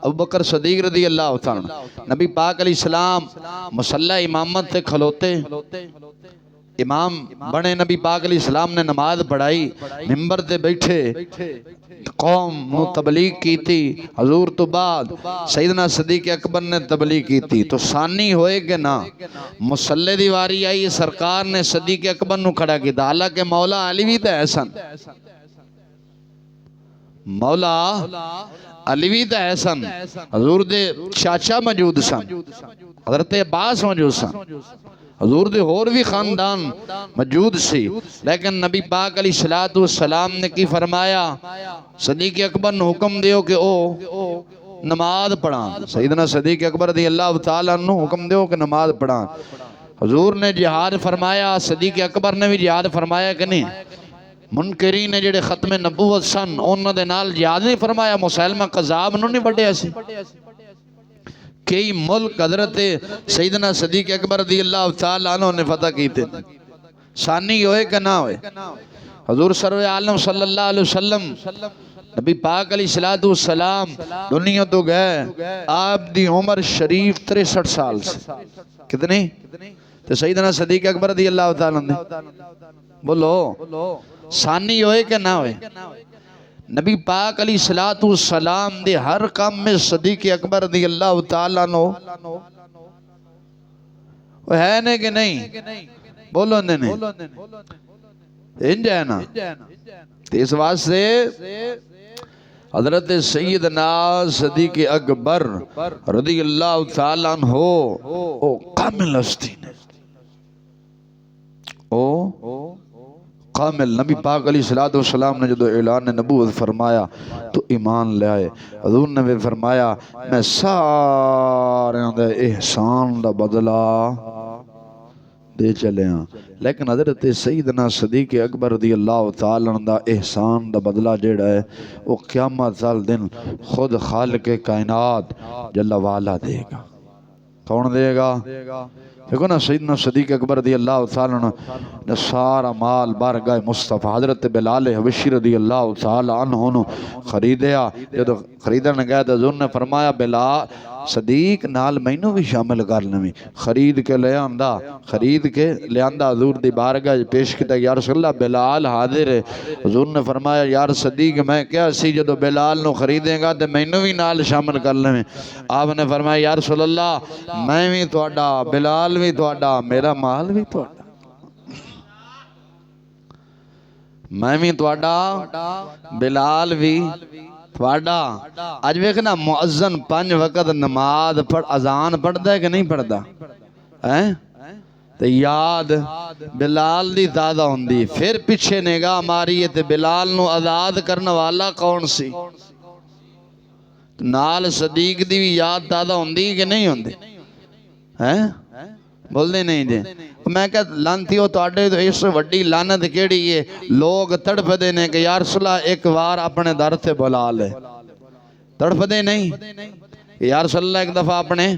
ابوبکر صدیق رضی اللہ تعالی. نبی پاک علیہ السلام مصلی امامت سے کھلوتے، امام بنے. نبی پاک علیہ السلام نے نماز پڑھائی، منبر سے بیٹھے، قوم تبلیغ کی تھی. حضور تو بعد سیدنا صدیق اکبر نے تبلیغ کی تھی. تو ثانی ہوئے کہ نہ مصلی دی واری آئی، سرکار نے صدیق اکبر نو کھڑا کی تھا. حالانکہ مولا علی بھی تھا احسن، مولا علی بھی تھا احسن. حضور دے چاچا موجود سن، حضرت عباس موجود سن، حضور دے اور بھی خاندان موجود سی. لیکن نبی پاک علیہ السلام نے کی فرمایا؟ صدیق اکبر نے حکم دیو کہ او نماز پڑھان. سیدنا صدیق اکبر رضی اللہ تعالیٰ عنہ حکم دیو کہ نماز پڑھان. حضور نے جہاد فرمایا، صدیق اکبر نے بھی جہاد فرمایا کہ نہیں؟ منکرین نے جڑے ختم نبوت سن انہوں نے نال جہاد نہیں فرمایا؟ مسلمہ قذاب انہوں نے بڑھے ایسے کئی ملک حضرت سیدنا صدیق اکبر رضی اللہ تعالیٰ عنہ نے فتح کی تھے. ثانی ہوئے کہ نہ ہوئے؟ حضور سرور عالم صلی اللہ علیہ وسلم نبی پاک علیہ السلام دنیا تو گئے، آپ دی عمر شریف 63 سال سے. کتنی؟ تو سیدنا صدیق اکبر رضی اللہ تعالیٰ عنہ بولو ثانی ہوئے کہ نہ ہوئے؟ نبی پاک علیہ السلام دے ہر کام میں صدیق اکبر رضی اللہ تعالیٰ عنہ وہ ہے نے کہ نہیں؟ بولو نہیں انجھے نا. اس واسطے حضرت سیدنا صدیق اکبر رضی اللہ تعالیٰ عنہ او کامل ہستی نے، او کامل. نبی پاک علیہ السلام نے جب اعلان نبوت فرمایا تو ایمان لے آئے. حضور نے بھی فرمایا میں سارے دے احسان دا بدلہ دے چلے ہاں. لیکن حضرت سیدنا صدیق اکبر رضی اللہ تعالیٰ عنہ دا احسان دا بدلہ جیڑا ہے وہ قیامت وال دن خود خالق کائنات جل والا دے گا. کون دے گا؟ دیکھو نا سیدنا صدیق اکبر رضی اللہ تعالیٰ عنہ نے سارا مال بارگاہ مصطفیٰ حضرت بلال حبشی رضی اللہ تعالیٰ عنہ خریدیا. جب خریدن گیا تو حضور نے فرمایا بلال صدیق نال مینوں بھی شامل کر لیں. خرید کے لے آندا، خرید کے لے آندا، حضور دی بارگاہ پیش کیتا یا رسول اللہ بلال حاضر ہے. حضور نے فرمایا یار صدیق میں کیا سی جدو بلال نو خریدیں گا تو مینوں بھی نال شامل کر لیں. آپ نے فرمایا یا رسول اللہ میں بھی تہاڈا، بلال بھی تہاڈا، میرا مال بھی تہاڈا، میں بھی تہاڈا، بلال بھی تہاڈا. اج ویکھنا مؤذن 5 وقت نماز پڑھ اذان پڑھدا ہے کہ نہیں پڑھدا ہیں؟ تے یاد بلال دی زیادہ ہوندی. پھر پیچھے نگاہ ماری تے بلال نو آزاد کرنے والا کون سی؟ نال صدیق دی بھی یاد زیادہ ہوندی کہ نہیں ہوندی؟ ہیں بول دے نہیں جے. میں کہتا لانتی ہو تو اڈے تو اس وڈی لانت کیڑی ہے؟ لوگ تڑپ دینے کہ یا رسول اللہ ایک بار اپنے در سے بلا لے. تڑپ دے نہیں یا رسول اللہ ایک دفعہ اپنے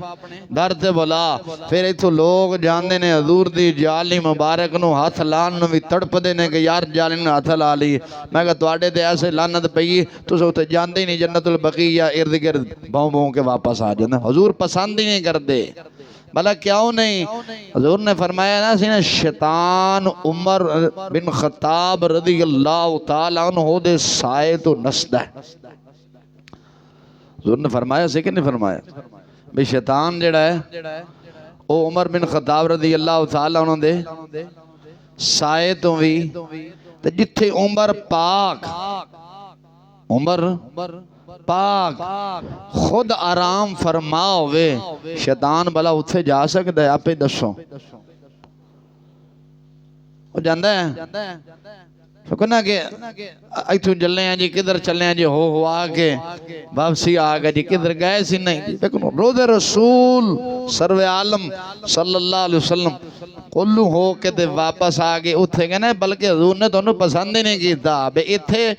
در سے بلا. پھر ایتھو لوگ جاندے نے حضور دی جالی مبارک نو ہاتھ لان نو بھی تڑپ دینے کہ یار جالی نو ہاتھ لا لی. میں کہتا تو اڈے تے ایسے لانت پئی تو سو تے جاندے ہی نہیں جنت البقیع یا ارد گرد بھوں بھوں کے واپس آ جاندے. حضور پسند ہی نہیں کردے. بھلا کیوں نہیں؟ حضور نے فرمایا نا سینا شیطان عمر بن خطاب رضی اللہ تعالیٰ عنہ دے سائے تو نسدہ ہے. حضور نے فرمایا سے کہ نہیں فرمایا بھئی شیطان جڑا ہے او عمر بن خطاب رضی اللہ تعالیٰ عنہ دے سائے تو بھی جتھے عمر پاک، عمر پاک خود آرام فرما ہوئے شیطان بلا اتھے جا سکتا ہے؟ آپ ہی دسو وہ جاندہ ہے؟ کہنا کہ ایتھوں چلے ہیں جی کدھر چلے ہیں جی ہو آ کے واپسی آ گئے جی کدھر گئے سی نہیں لیکن روض رسول سرو عالم صلی اللہ علیہ وسلم کلو ہو کے دے واپس آ گئے اتھے گئے نا بلکہ حضور نے دونوں پسند ہی نہیں کیتا بے اتھے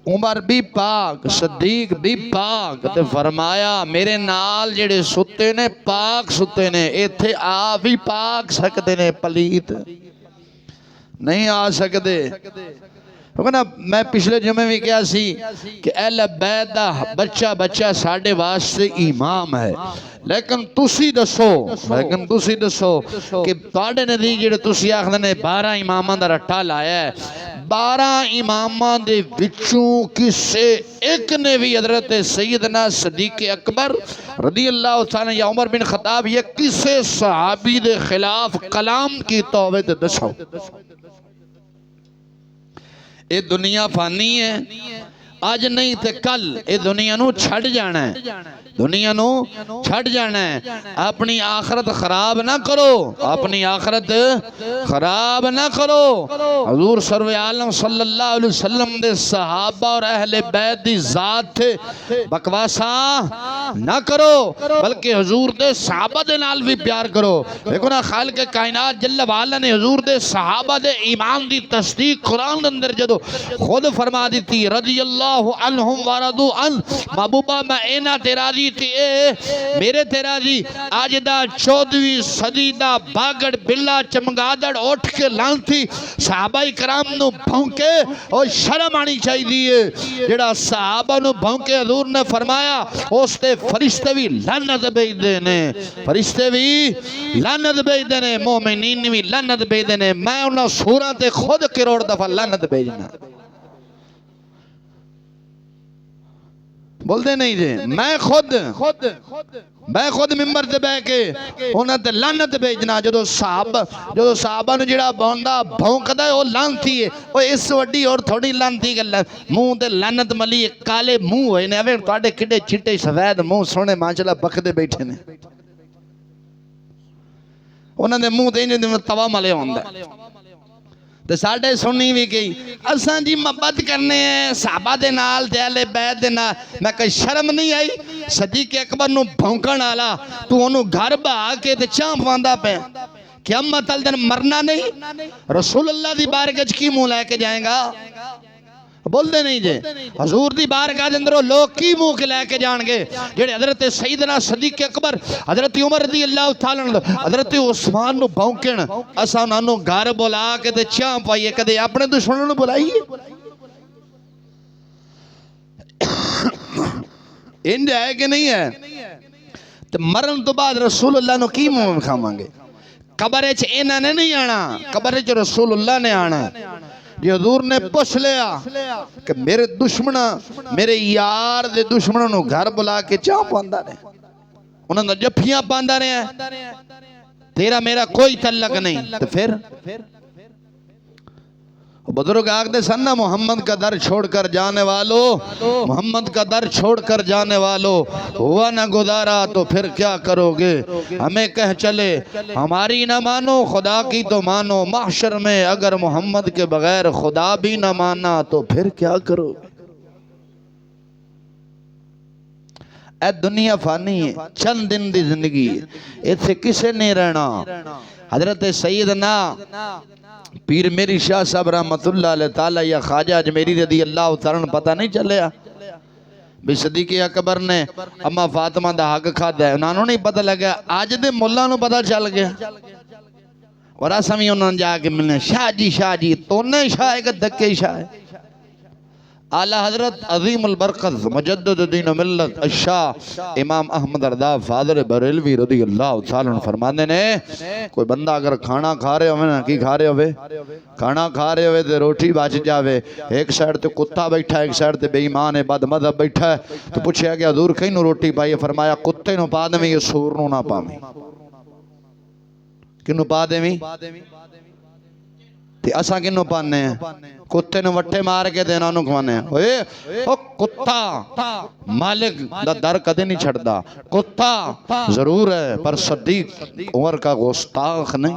عمر بھی پاک صدیق بھی پاک تے فرمایا میرے نال جڑے ستے نے پاک ستے نے اتھے آ بھی پاک سکتے نے پلیت نہیں آ سکتے میں پچھلے جمعے بھی کیا سی کہ اہل بیت دا بچہ ساڑھے واسطے امام ہے لیکن تسی دسو کہ تاڑے نتیجے جڑے تسی آخدے نے 12 امامان دا رٹا لایا ہے 12 امامان دے وچوں کسے ایک نے بھی حضرت سیدنا صدیق اکبر رضی اللہ تعالیٰ یا عمر بن خطاب یہ کسے صحابی دے خلاف کلام کی توبہ دسو اے دنیا فانی ہے آج نہیں تے کل اے دنیا نو چھڑ جانا ہے اپنی آخرت خراب نہ کرو حضور سرو عالم صلی اللہ علیہ وسلم دے صحابہ اور اہل بیت دی ذات تھے بکواسا نہ کرو بلکہ حضور دے صحابہ دے نال بھی پیار کرو دیکھو نا خالق کائنات جل وعلا نے حضور دے صحابہ دے ایمان دی تصدیق قرآن اندر جدو خود فرما دیتی رضی اللہ عنہم ورضوا عنہ محبوبہ میں اینا تیرا دی تھی اے میرے تیرا دی آج دا 14ویں صدی دا باگڑ بلا چمگادڑ اٹھ کے لان تھی صحابہ کرام نو بھونکے اور شرم آنی چاہی دیئے جڑا صحابہ نو بھونکے حضور نے فرمایا اس تے فرشتے بھی لعنت بھیج دینے مومنین بھی لعنت بھیج دینے میں انہاں سورہ تے خود کروڑ دفعہ لعنت بھیجنا بول دے نہیں جے میں خود ممبر تے بے کے انہاں تے لعنت بھیجنا جدو صحابہ نو جڑا بوندا بھونکدا ہے وہ لعنتی ہے وہ اس وڈی اور تھوڑی لعنتی گل ہے منہ تے لعنت ملی کالے منہ ہوئے نے اوے تواڈے کڈے چٹے سفید منہ سونے ماشاءاللہ بکدے بیٹھے نے انہاں دے منہ تے انج توا ملے ہوندا تے ساڈے سنی بھی گئی اساں جی محبت کرنے ہیں صحابہ دے نال تے اہل بیت دے نال میں کہ شرم نہیں آئی صدیق اکبر نو بھونکن والا تو انہوں گھر بہا کے تے چاں پواندا پے قیامت ال دن مرنا نہیں رسول اللہ دی بارگاہ کی منہ لے کے جائیں گا بول دے نہیں جے حضور دی بارگاہ دے اندر لوگ کی منہ کے لے کے جان گے جڑے حضرت سیدنا صدیق اکبر حضرت عمر رضی اللہ تعالیٰ حضرت عثمان نو بھونکن اساں انہاں نو گھر بلا کے تے چاں پائیے کدے اپنے دشمنوں نو بلائیے انج ہے کہ نہیں ہے تے مرن تو بعد رسول اللہ نو کی منہ کھاواں گے قبر وچ انہاں نے نہیں آنا قبر وچ رسول اللہ نے آنا یہ حضور نے پوچھ لیا کہ میرے دشمنہ میرے یار دے دشمنوں نو گھر بلا کے چاں پاندہ رہے انہوں نے جپیاں پاندہ رہے ہیں تیرا میرا کوئی تعلق نہیں تو پھر بزرگ آگدے سننا محمد کا در چھوڑ کر جانے والو محمد کا در چھوڑ کر جانے والو ہوا نہ گزارا تو پھر کیا کرو گے ہمیں کہہ چلے ہماری نہ مانو خدا کی تو مانو محشر میں اگر محمد کے بغیر خدا بھی نہ مانا تو پھر کیا کرو گے اے دنیا فانی ہے چند دن دی زندگی ہے اس سے کسے نہیں رہنا حضرت سیدنا پیر میری شاہ صاحب رحمت اللہ علیہ تعالیٰ یا خواجہ اجمیری رضی اللہ تعالیٰ پتہ نہیں چلیا بھی صدیق اکبر نے اما فاطمہ دا حق کھادا ہے انہوں نے پتہ لگا آج دے مولا نو پتہ چل گیا اور اسامی انہوں نے جا کے ملنے شاہ جی تو نے شاہ ہے کہ دکے شاہ ہے اعلی حضرت عظیم البرکت مجدد دین و ملت الشاہ امام احمد رضا فاضل بریلوی رضی اللہ تعالیٰ فرمانے نے کوئی بندہ اگر کھانا کھا رہے ہوئے نا کی کھا رہے ہوئے کھانا کھا رہے ہوئے تے روٹی بچ جاوے ایک سائڈ تے کتا بیٹھا ہے ایک سائڈ تے بے ایمان ہے بد مذہب بیٹھا ہے تو پوچھے کہ حضور کہیں نو روٹی پائی فرمایا کتے نو پا دیں یہ سور نو نہ پاویں کنو پا دیں تے اساں کنو پانے ہیں کتے نو وٹے مار کے دینا نو کھوانے ہیں او کتا مالک دا در کدے نہیں چھڑدا کتا ضرور ہے پر صدیق عمر کا گستاخ نہیں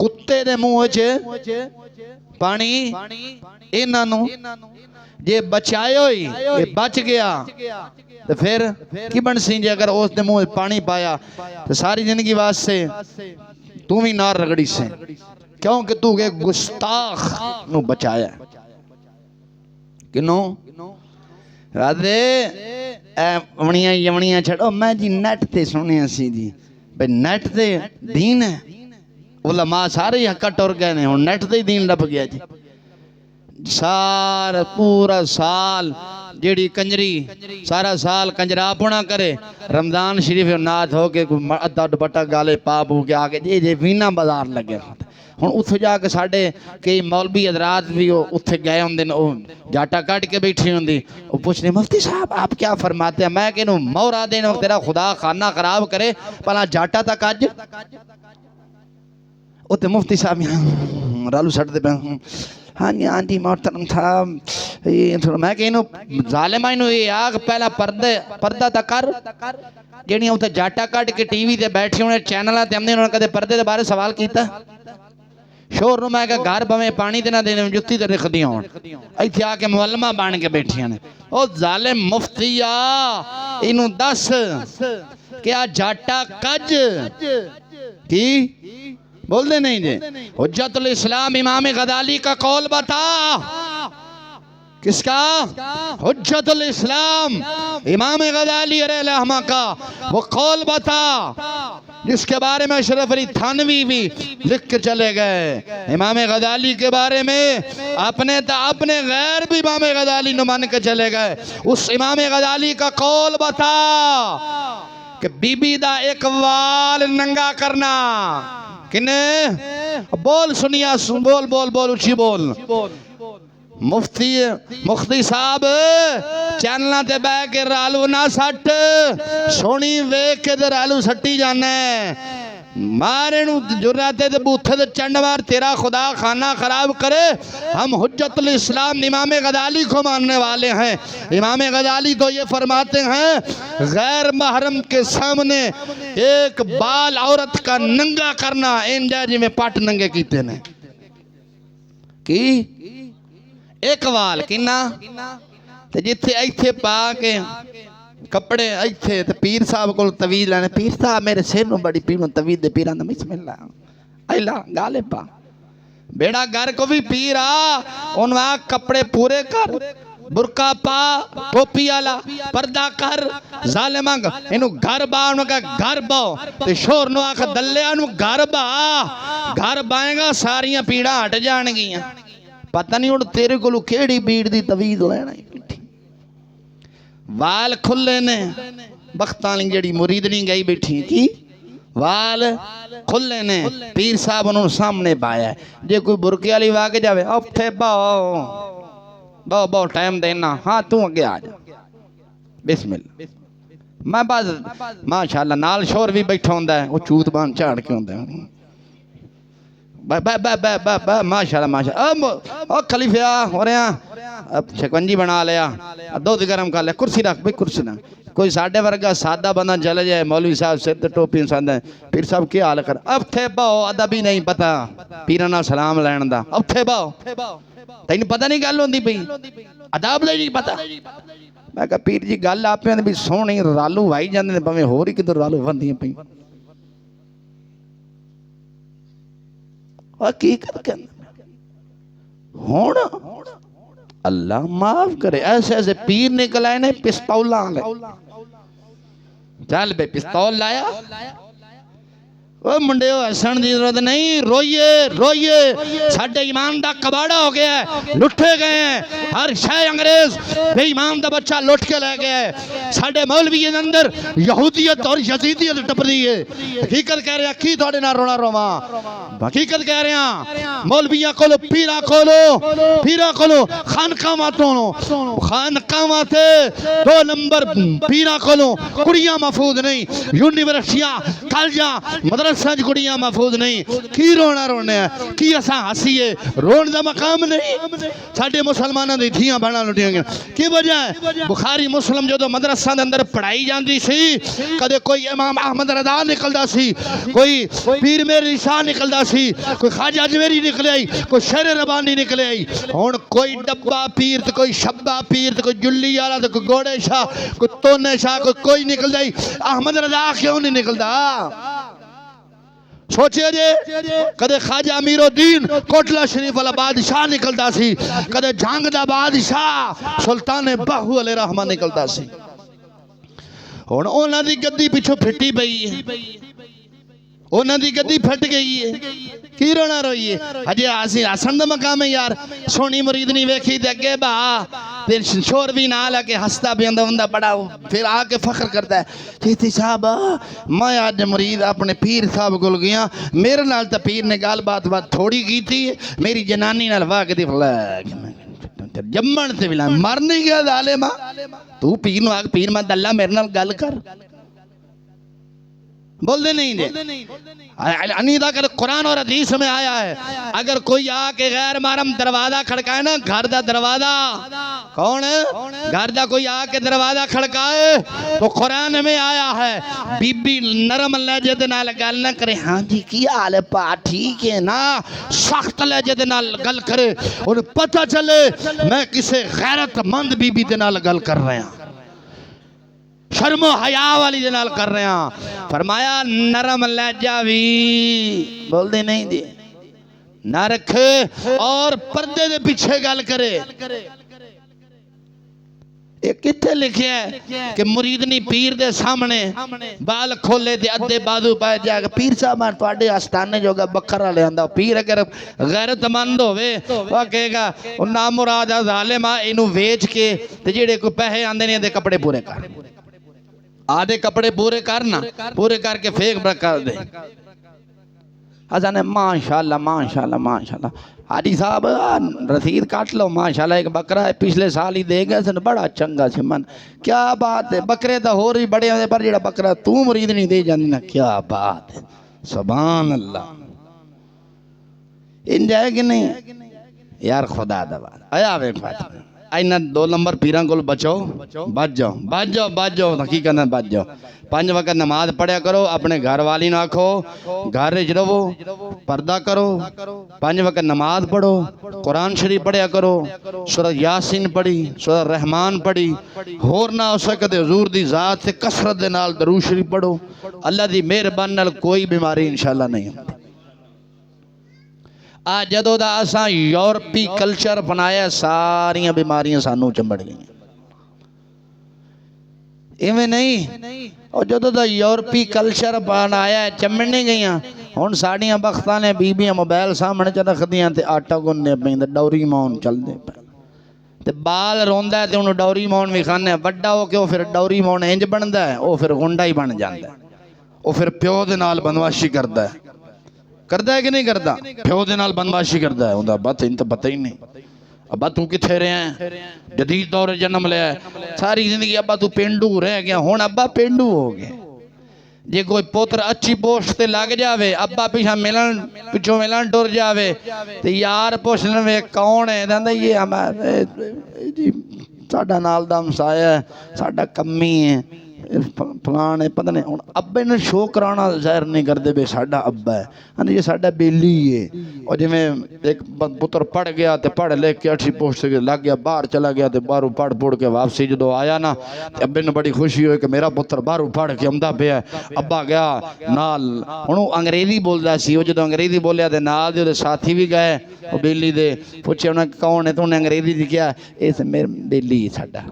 کتے دے منہ پانی انہاں نوں جے بچائے ہوئی یہ بچ گیا تو پھر کی بن سی جے اگر اس دے منہ پانی پایا تو ساری زندگی واسطے تو بھی نار رگڑی سے کیونکہ تو کہ گستاخ نو بچایا کنوں رادے اونیاں یونیاں چھڑو میں جی نیٹ تے سنیا سی جی بھئی نیٹ تے دین ہے علماء سارے حقہ ٹور گئے نے اور نیٹ تے دین لب گیا جی سارا پورا سال جیڑی کنجری سارا سال کنجرا پونا کرے رمضان شریف نات ہو کے ادھا دوپٹہ گالے پاپو کے آگے جی وینا بازار لگے ہن اتھے جا کے ساڈے کئی مولوی حضرات بھی اتھے گئے ہوندے جاٹا کٹ کے بیٹھی ہوندی وہ پوچھ رہے مفتی صاحب آپ کیا فرماتے ہیں میں کہنوں مورا دینا تیرا خدا خانہ خراب کرے پلا جاٹا تک اج اتھے مفتی صاحب رالو سٹ دے پہ ہاں جی ہاں جی محترم تھا میں کہنوں ظالمہ انہوں یہ آگ پہلا پردہ تا کر جنہیں اتھے جاٹا کٹ کے ٹی وی تے بیٹھی انہیں چینلہ تے ہم نے انہوں نے کہتے پردے دے بارے سوال کیتا شور نو میں کہا گھر بمیں پانی دینا دینے جتی تے رکھ دیا ہوں ایتھے آکے معلمہ بان کے بیٹھی ہیں او ظالم مفتیہ انہوں دس کیا جاٹا کج کی بول دے نہیں جے حجت الاسلام امام غزالی کا قول بتا کس کا حجت الاسلام امام غزالی علیہ الرحمہ کا وہ قول بتا جس کے بارے میں اشرف علی تھانوی بھی لکھ کے چلے گئے امام غزالی کے بارے میں اپنے غیر بھی امام غزالی نمان کے چلے گئے اس امام غزالی کا قول بتا کہ بی بی دا ایک وال ننگا کرنا کنے بول سنیا بول بول بول اچھی بول مفتی صاحب چینلہ تے بے کے رالو نہ سٹ سونی ویک کے دے رالو سٹی جانے مارے نو جراتے دے بوتھے دے چنڈوار تیرا خدا خانہ خراب کرے ہم حجت الاسلام امام غزالی کو ماننے والے ہیں امام غزالی تو یہ فرماتے ہیں غیر محرم کے سامنے ایک بال عورت کا ننگا کرنا انجا جی میں پاٹ ننگے کیتے نے کی ایک وال کنا تے جتھے ایتھے پا کے کپڑے ایتھے تے پیر صاحب کو طویل آنے پیر صاحب میرے سر نو بڑی پیروں طویل دے پیران دا بسم اللہ ایلا گالے پا بیڑا گھر کو بھی پیرا انواں کپڑے پورے کر برکا پا ٹوپی آلا پردہ کر ظالمانگ انہوں گھر با انہوں کا گھر باؤ تے شور نو آکھا دلے انہوں گھر بائیں گا ساریاں پیڑا ہٹ جان گیاں پتہ نہیں انہوں تیرے کو لو کیڑی بیڑ دی طویل لینا وال کھلے نے بختانی جڑی مریدنی گئی بیٹھی کی وال کھلے نے پیر صاحب انہوں سامنے بایا ہے جے کوئی برکی والی واقع جاوے اب تھے باؤ ٹائم دینا ہاں تو اگے آ جا بسم اللہ میں باز ماشاءاللہ نال شور بھی بیٹھا ہوندہ ہے وہ چوت بان چاڑ کے ہوندہ ہے ماشاءاللہ خلیفہ ہو رہے ہیں اب شکنجی بنا لیا دو گرم کر لیا کرسی رکھ بھئی کرسی نہ کوئی ساڑھے ورگا سادہ بندہ چلے جائے مولوی صاحب سے ٹوپی سادہ ہے پیر صاحب کیا حال کر اب تھے باؤ ادبی نہیں پتا پیرنا سلام لین دا اب تھے باؤ تین پتہ نہیں گل ہوندی پئی ادب نہیں پتا میں کہا پیر جی گل آپ پہ بھی سونی رالو وائی جاندے پویں ہو رہی کدھر رالو بندیاں پئی حقیقت کے ہونا اللہ معاف کرے ایسے ایسے پیر نکل آئے نے پستولا لے چل بے پستول لایا وہ منڈے ہو حسن دی ضرورت نہیں روئیے ساڑھے ایمان دا کباڑا ہو گیا ہے لٹھے گئے ہیں ہر شے انگریز بے ایمان دا بچہ لٹ کے لے گیا ہے ساڑھے مولوی اندر یہودیت اور یزیدیت ٹپ رہی ہے حقیقت کہہ رہے ہیں کی توڑے نہ رونا رواں حقیقت کہہ رہے ہیں مولویاں کولو پیرا کولو خانقاہ ماتے 2 نمبر پیرا کولو کڑیاں محفوظ نہیں یونیورسٹیاں کالجاں مدرسہ مدرسہ کڑیاں محفوظ نہیں کی رونا رونے ہیں کی اساں ہسیے رون دا مقام نہیں ساڈے مسلمانوں دی دھیاں بہناں لٹیاں گئیاں کی وجہ ہے بخاری مسلم جدو مدرسہ دے اندر پڑھائی جاندی سی کدے کوئی امام احمد رضا نکلدا سی کوئی پیر میری شاہ نکلدا سی کوئی خواجہ اجمیری نکلے آئی کوئی شیر ربانی نکلے آئی ہن کوئی ڈبا پیر تے کوئی شبا پیر تے کوئی جلی والا تے کوئی گوڑے شاہ کوئی تونے شاہ کوئی نکل جائی احمد رضا کیوں نہیں نکلدا سوچے جے کدے خواجہ امیر الدین کوٹلہ شریف والا بادشاہ نکلدا سی کدے جھانگ دا بادشاہ سلطان باہو علیہ رحمہ نکلدا سی ہن انہاں دی گدی پیچھے پھٹی پئی ہے انہاں دی گدی پھٹ گئی ہے کی رونا روئیے ہجے آسی آسن دا مقام ہے یار سونی مرید نہیں ویکھی دے اگے با پھر شور بھی نہ لگے ہستا بھی اندہ بڑا پھر آ کے فخر کرتا ہے کہتی صاحب میں آج مرید اپنے پیر صاحب گل گیا میرے نال تا پیر نے گال بات تھوڑی کی تھی میری جنانی نال واقع دی جمن سے بلا مر نہیں گیا ظالمہ تو پیر نو آگ پیر مند اللہ میرے نال گل کر بول دے نہیں دے انیدہ کر قرآن اور حدیث میں آیا ہے اگر کوئی آکے غیر محرم دروازہ کھڑکائے نا گھر دا دروازہ کون ہے گھر دا کوئی آکے دروازہ کھڑکائے تو قرآن میں آیا ہے بی بی نرم لہجے دے نال گل نہ کرے ہاں جی کی حال ہے پا ٹھیک ہے نا سخت لہجے دے نال گل کرے اور پتہ چلے میں کسے غیرت مند بی بی دے نال گل کر رہے ہیں شرم و حیا والی جنال کر رہے ہیں فرمایا نرم لہجہ بھی بول دے نہیں دی نہ رکھے اور پردے دے پیچھے گل کرے ایک کتے لکھے ہے کہ مریدنی پیر دے سامنے بال کھولے دے ادھے بازو پائے جائے گا پیر صاحب میں توڑے آستانے جو گا بکرہ لے آندہ پیر اگر غیرت مند ہوئے وہ کہے گا نامراد ظالمہ انہوں ویچ کے جیڑے کو پہے آندے نہیں دے کپڑے پورے کر آدھے کپڑے پورے کرنا پورے کر کے پھیک کر دے حضرت ماشاءاللہ ماشاءاللہ ماشاءاللہ حاجی صاحب رسید کاٹ لو ماشاءاللہ ایک بکرہ ہے پچھلے سال ہی دے گئے سن بڑا چنگا سے من کیا بات ہے بکرے دا ہو رہی بڑے ہوئے پر جڑا بکرہ تو مرید نہیں دے جاندی نا کیا بات ہے سبحان اللہ ان جائے کہ نہیں یار خدا دا بات آیا آوے فاتح اینا 2 نمبر پیران کو بچو بچ جاؤ حقیقت نہ بچ جاؤ 5 وقت نماز پڑھیا کرو اپنے گھر والی نہ آکھو گھر رج رہو پردہ کرو 5 وقت نماز پڑھو قرآن شریف پڑھیا کرو سورہ یاسین پڑھی سورہ رحمان پڑھی ہور نہ ہو سکتے حضور دی ذات سے کثرت دے نال درود شریف پڑھو اللہ دی مہربانی نال کوئی بیماری انشاءاللہ نہیں ہوتی آج جدو دا آسان یورپی کلچر بنایا ساریاں بیماریاں سانوں چمبڑ گئی ایویں نہیں اور جدو دا یورپی کلچر بنایا چمبڑنے گئیاں ہون ساڑیاں بختاں نے بیبیاں موبائل سامنے چا رکھ دیاں تے آٹا گننے پہنے ڈوری مون چل دے پہ تے بال روندا ہے تے انہوں ڈوری مون بھی کھانے بڑا ہو کے وہ پھر ڈوری مون انج بندا ہے وہ پھر گنڈا ہی بن جاندا ہے وہ پھر پیو دے نال بنواشی کردا ہے کہ نہیں کردا پیو دے نال بنواشی کردا ہے اوندا بات ان تے پتہ ہی نہیں ابا تو کتھے رہے ہیں جدید دور جنم لیا ہے ساری زندگی ابا تو پینڈو رہ گیا ہون ابا پینڈو ہو گئے جے کوئی پوتر اچھی پوسٹ تے لگ جاوے ابا پچھو ملن ٹور جاوے تے یار پوچھنے میں کون ہے دندا یہ ہمارے ساڈا نال دا ہمسایہ ہے ساڈا کمی ہے فلان ہے پتہ نہیں ابے نے شو کرانا ظاہر نہیں کردے بے ساڈا ابا ہے یہ ساڈا بیلی ہے اور جی میں ایک پتر پڑھ گیا تے پڑھ لے کے 8 پوسٹ سے لگ گیا باہر چلا گیا تے باہروں پڑھ کے واپسی جدو آیا نا ابے نے بڑی خوشی ہوئی کہ میرا پتر باہروں پڑھ کے آمدا پیا ابا گیا نال ہن انگریزی بولدا سی وہ جدو انگریزی بولیا تے نال دے ساتھی بھی گئے وہ بیلی دے پوچھے انہاں کون ہے تو انہیں انگریزی دی کیا اس میرے بیلی ہے ساڈا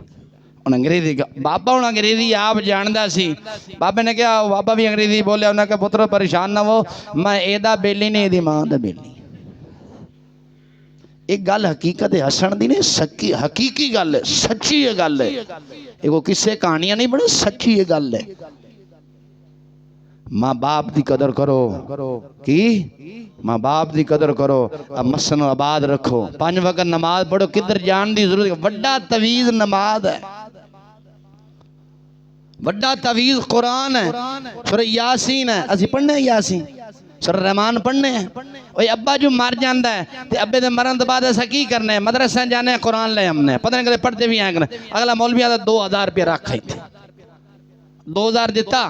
انگریزی بابا ہوں انگریزی آپ جاندہ سی بابا نے کہا بابا بھی انگریزی بولے انہوں نے کہا پتر پریشان نہ ہو میں ایدہ بیلی نہیں ایدی ماں دا بیلی ایک گل حقیقت ہے حسن دی نہیں حقیقی گل ہے سچی یہ گل ہے ایک وہ کسے کہانیاں نہیں بڑے سچی یہ گل ہے ماں باپ دی قدر کرو کی ماں باپ دی قدر کرو اب مسن آباد رکھو 5 وقت نماز پڑھو کدھر جان دی ضرورت ہے وڈا طویل نماز ہے وڈا تعویذ قرآن ہے، سورہ یاسین ہے، اسی پڑھنے ہیں یاسین، سورہ رحمان پڑھنے ہیں۔ اوہ ابا جو مر جاندہ ہے تے ابے دے مرن تو بعد ایسا کی کرنے ہیں؟ مدرسہ جانے ہیں، قرآن لے ہم نے، پتہ نہیں کدے پڑھتے بھی ہیں کہ نہیں۔ اگلا مولوی آدھا 2000 روپیہ رکھ تھے، 2000 دیتا،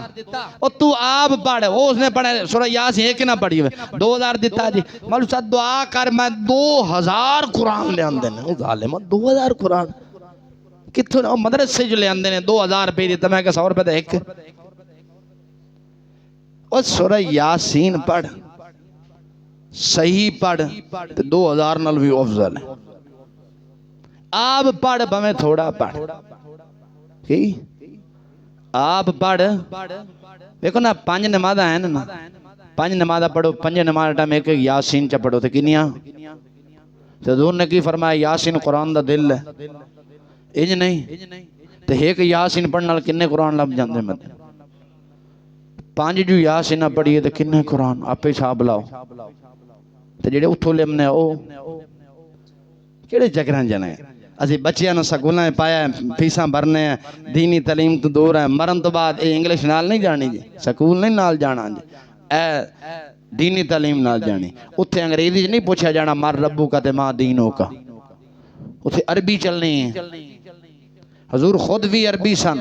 اور تو آپ پڑھ، وہ اس نے پڑھے سورہ یاسین ایک نہ پڑھی ہوئے، 2000 دیتا جی، مولوی صاحب دعا کر میں 2000 قرآن لے آندے ہیں۔ ظالمہ 2000 قرآن کتھوں نے مدرسے جو لے آندے ہیں 2000 روپے دیتا، میں کہ 100 روپے دے ایک، اور سورہ یاسین پڑھ، صحیح پڑھ، 2000 نال بھی افضل ہے۔ آپ پڑھ بھمیں تھوڑا پڑھ، آپ پڑھ، دیکھو نا 5 نمازہ ہیں نا، 5 نمازہ پڑھو، 5 نمازہ ٹائم ایک یاسین چا پڑھو، تو کنیاں؟ تو حضور نے کی فرمایا یاسین قرآن دا دل ہے، انج نہیں، تو ایک یاسین پڑھنا کنے قرآن لب جاندے میں 5 جو یاسین پڑھیے تو کنے قرآن آپ پہ حساب لاؤ، تو جڑے اتھو لے ہم نے او کیڑے چکران جانے ہیں؟ اسی بچیاں نو سکولیں پایا ہے، فیساں بھرنے ہیں، دینی تعلیم تو دور ہے، مرن تو بعد انگلش نال نہیں جانی جی، سکول نہیں نال جانا جی، دینی تعلیم نال جانی، اتھے انگریزی نہیں پوچھا جانا مار ربو کا تے ماں دینوں کا، اتھے عربی چلنی ہے، حضور خود بھی عربی سن،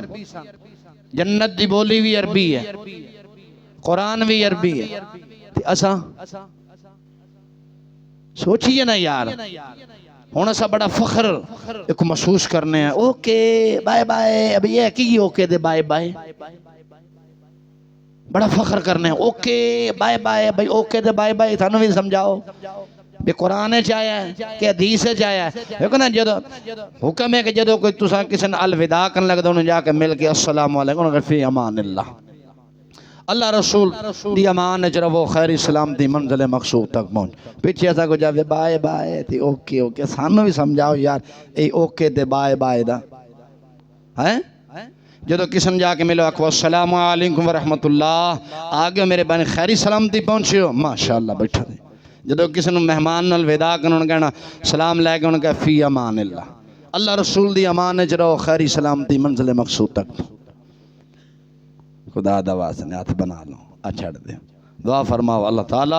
جنت دی بولی بھی عربی ہے، قرآن بھی عربی ہے، اساں سوچئے نا یار، ہونا سا بڑا فخر ایک محسوس کرنے ہیں، اوکے بائے بائے، اب یہ کی اوکے دے بائے بائے، بڑا فخر کرنے ہیں، اوکے بائے بائے، بھائی اوکے دے بائے بائے، تھانو بھی سمجھاؤ بے قرآن چاہیا ہے کہ حدیث چاہیا ہے، دیکھو نا جدو حکم ہے کہ جدو کوئی تساں کسی نے الوداع کرنے لگا انہوں جا کے مل کے السلام علیکم فی امان اللہ، اللہ رسول دی امان رہو، خیری سلامتی منزل مقصود تک پہنچ، پیچھے ایسا کو جاوے بائے بائے تھی، اوکے اوکے، سانو بھی سمجھاؤ یار اے اوکے دے بائے بائے دا ہے، جدو کسن جا کے ملو اکو السلام علیکم ورحمت اللہ، آگے میرے بہن خیری سلامتی پہنچے ہو، ماشاءاللہ بیٹھا دے، جدو کسن مہمان الوداع کرنے انہوں کہنا سلام لے کے انہوں کہا فی امان اللہ، اللہ رسول دی امان رہو، خیری سلامتی منزل مقصود تک، خدا دعا سے ہاتھ بنا لو اچھڑ دے، دعا فرماؤ اللہ تعالیٰ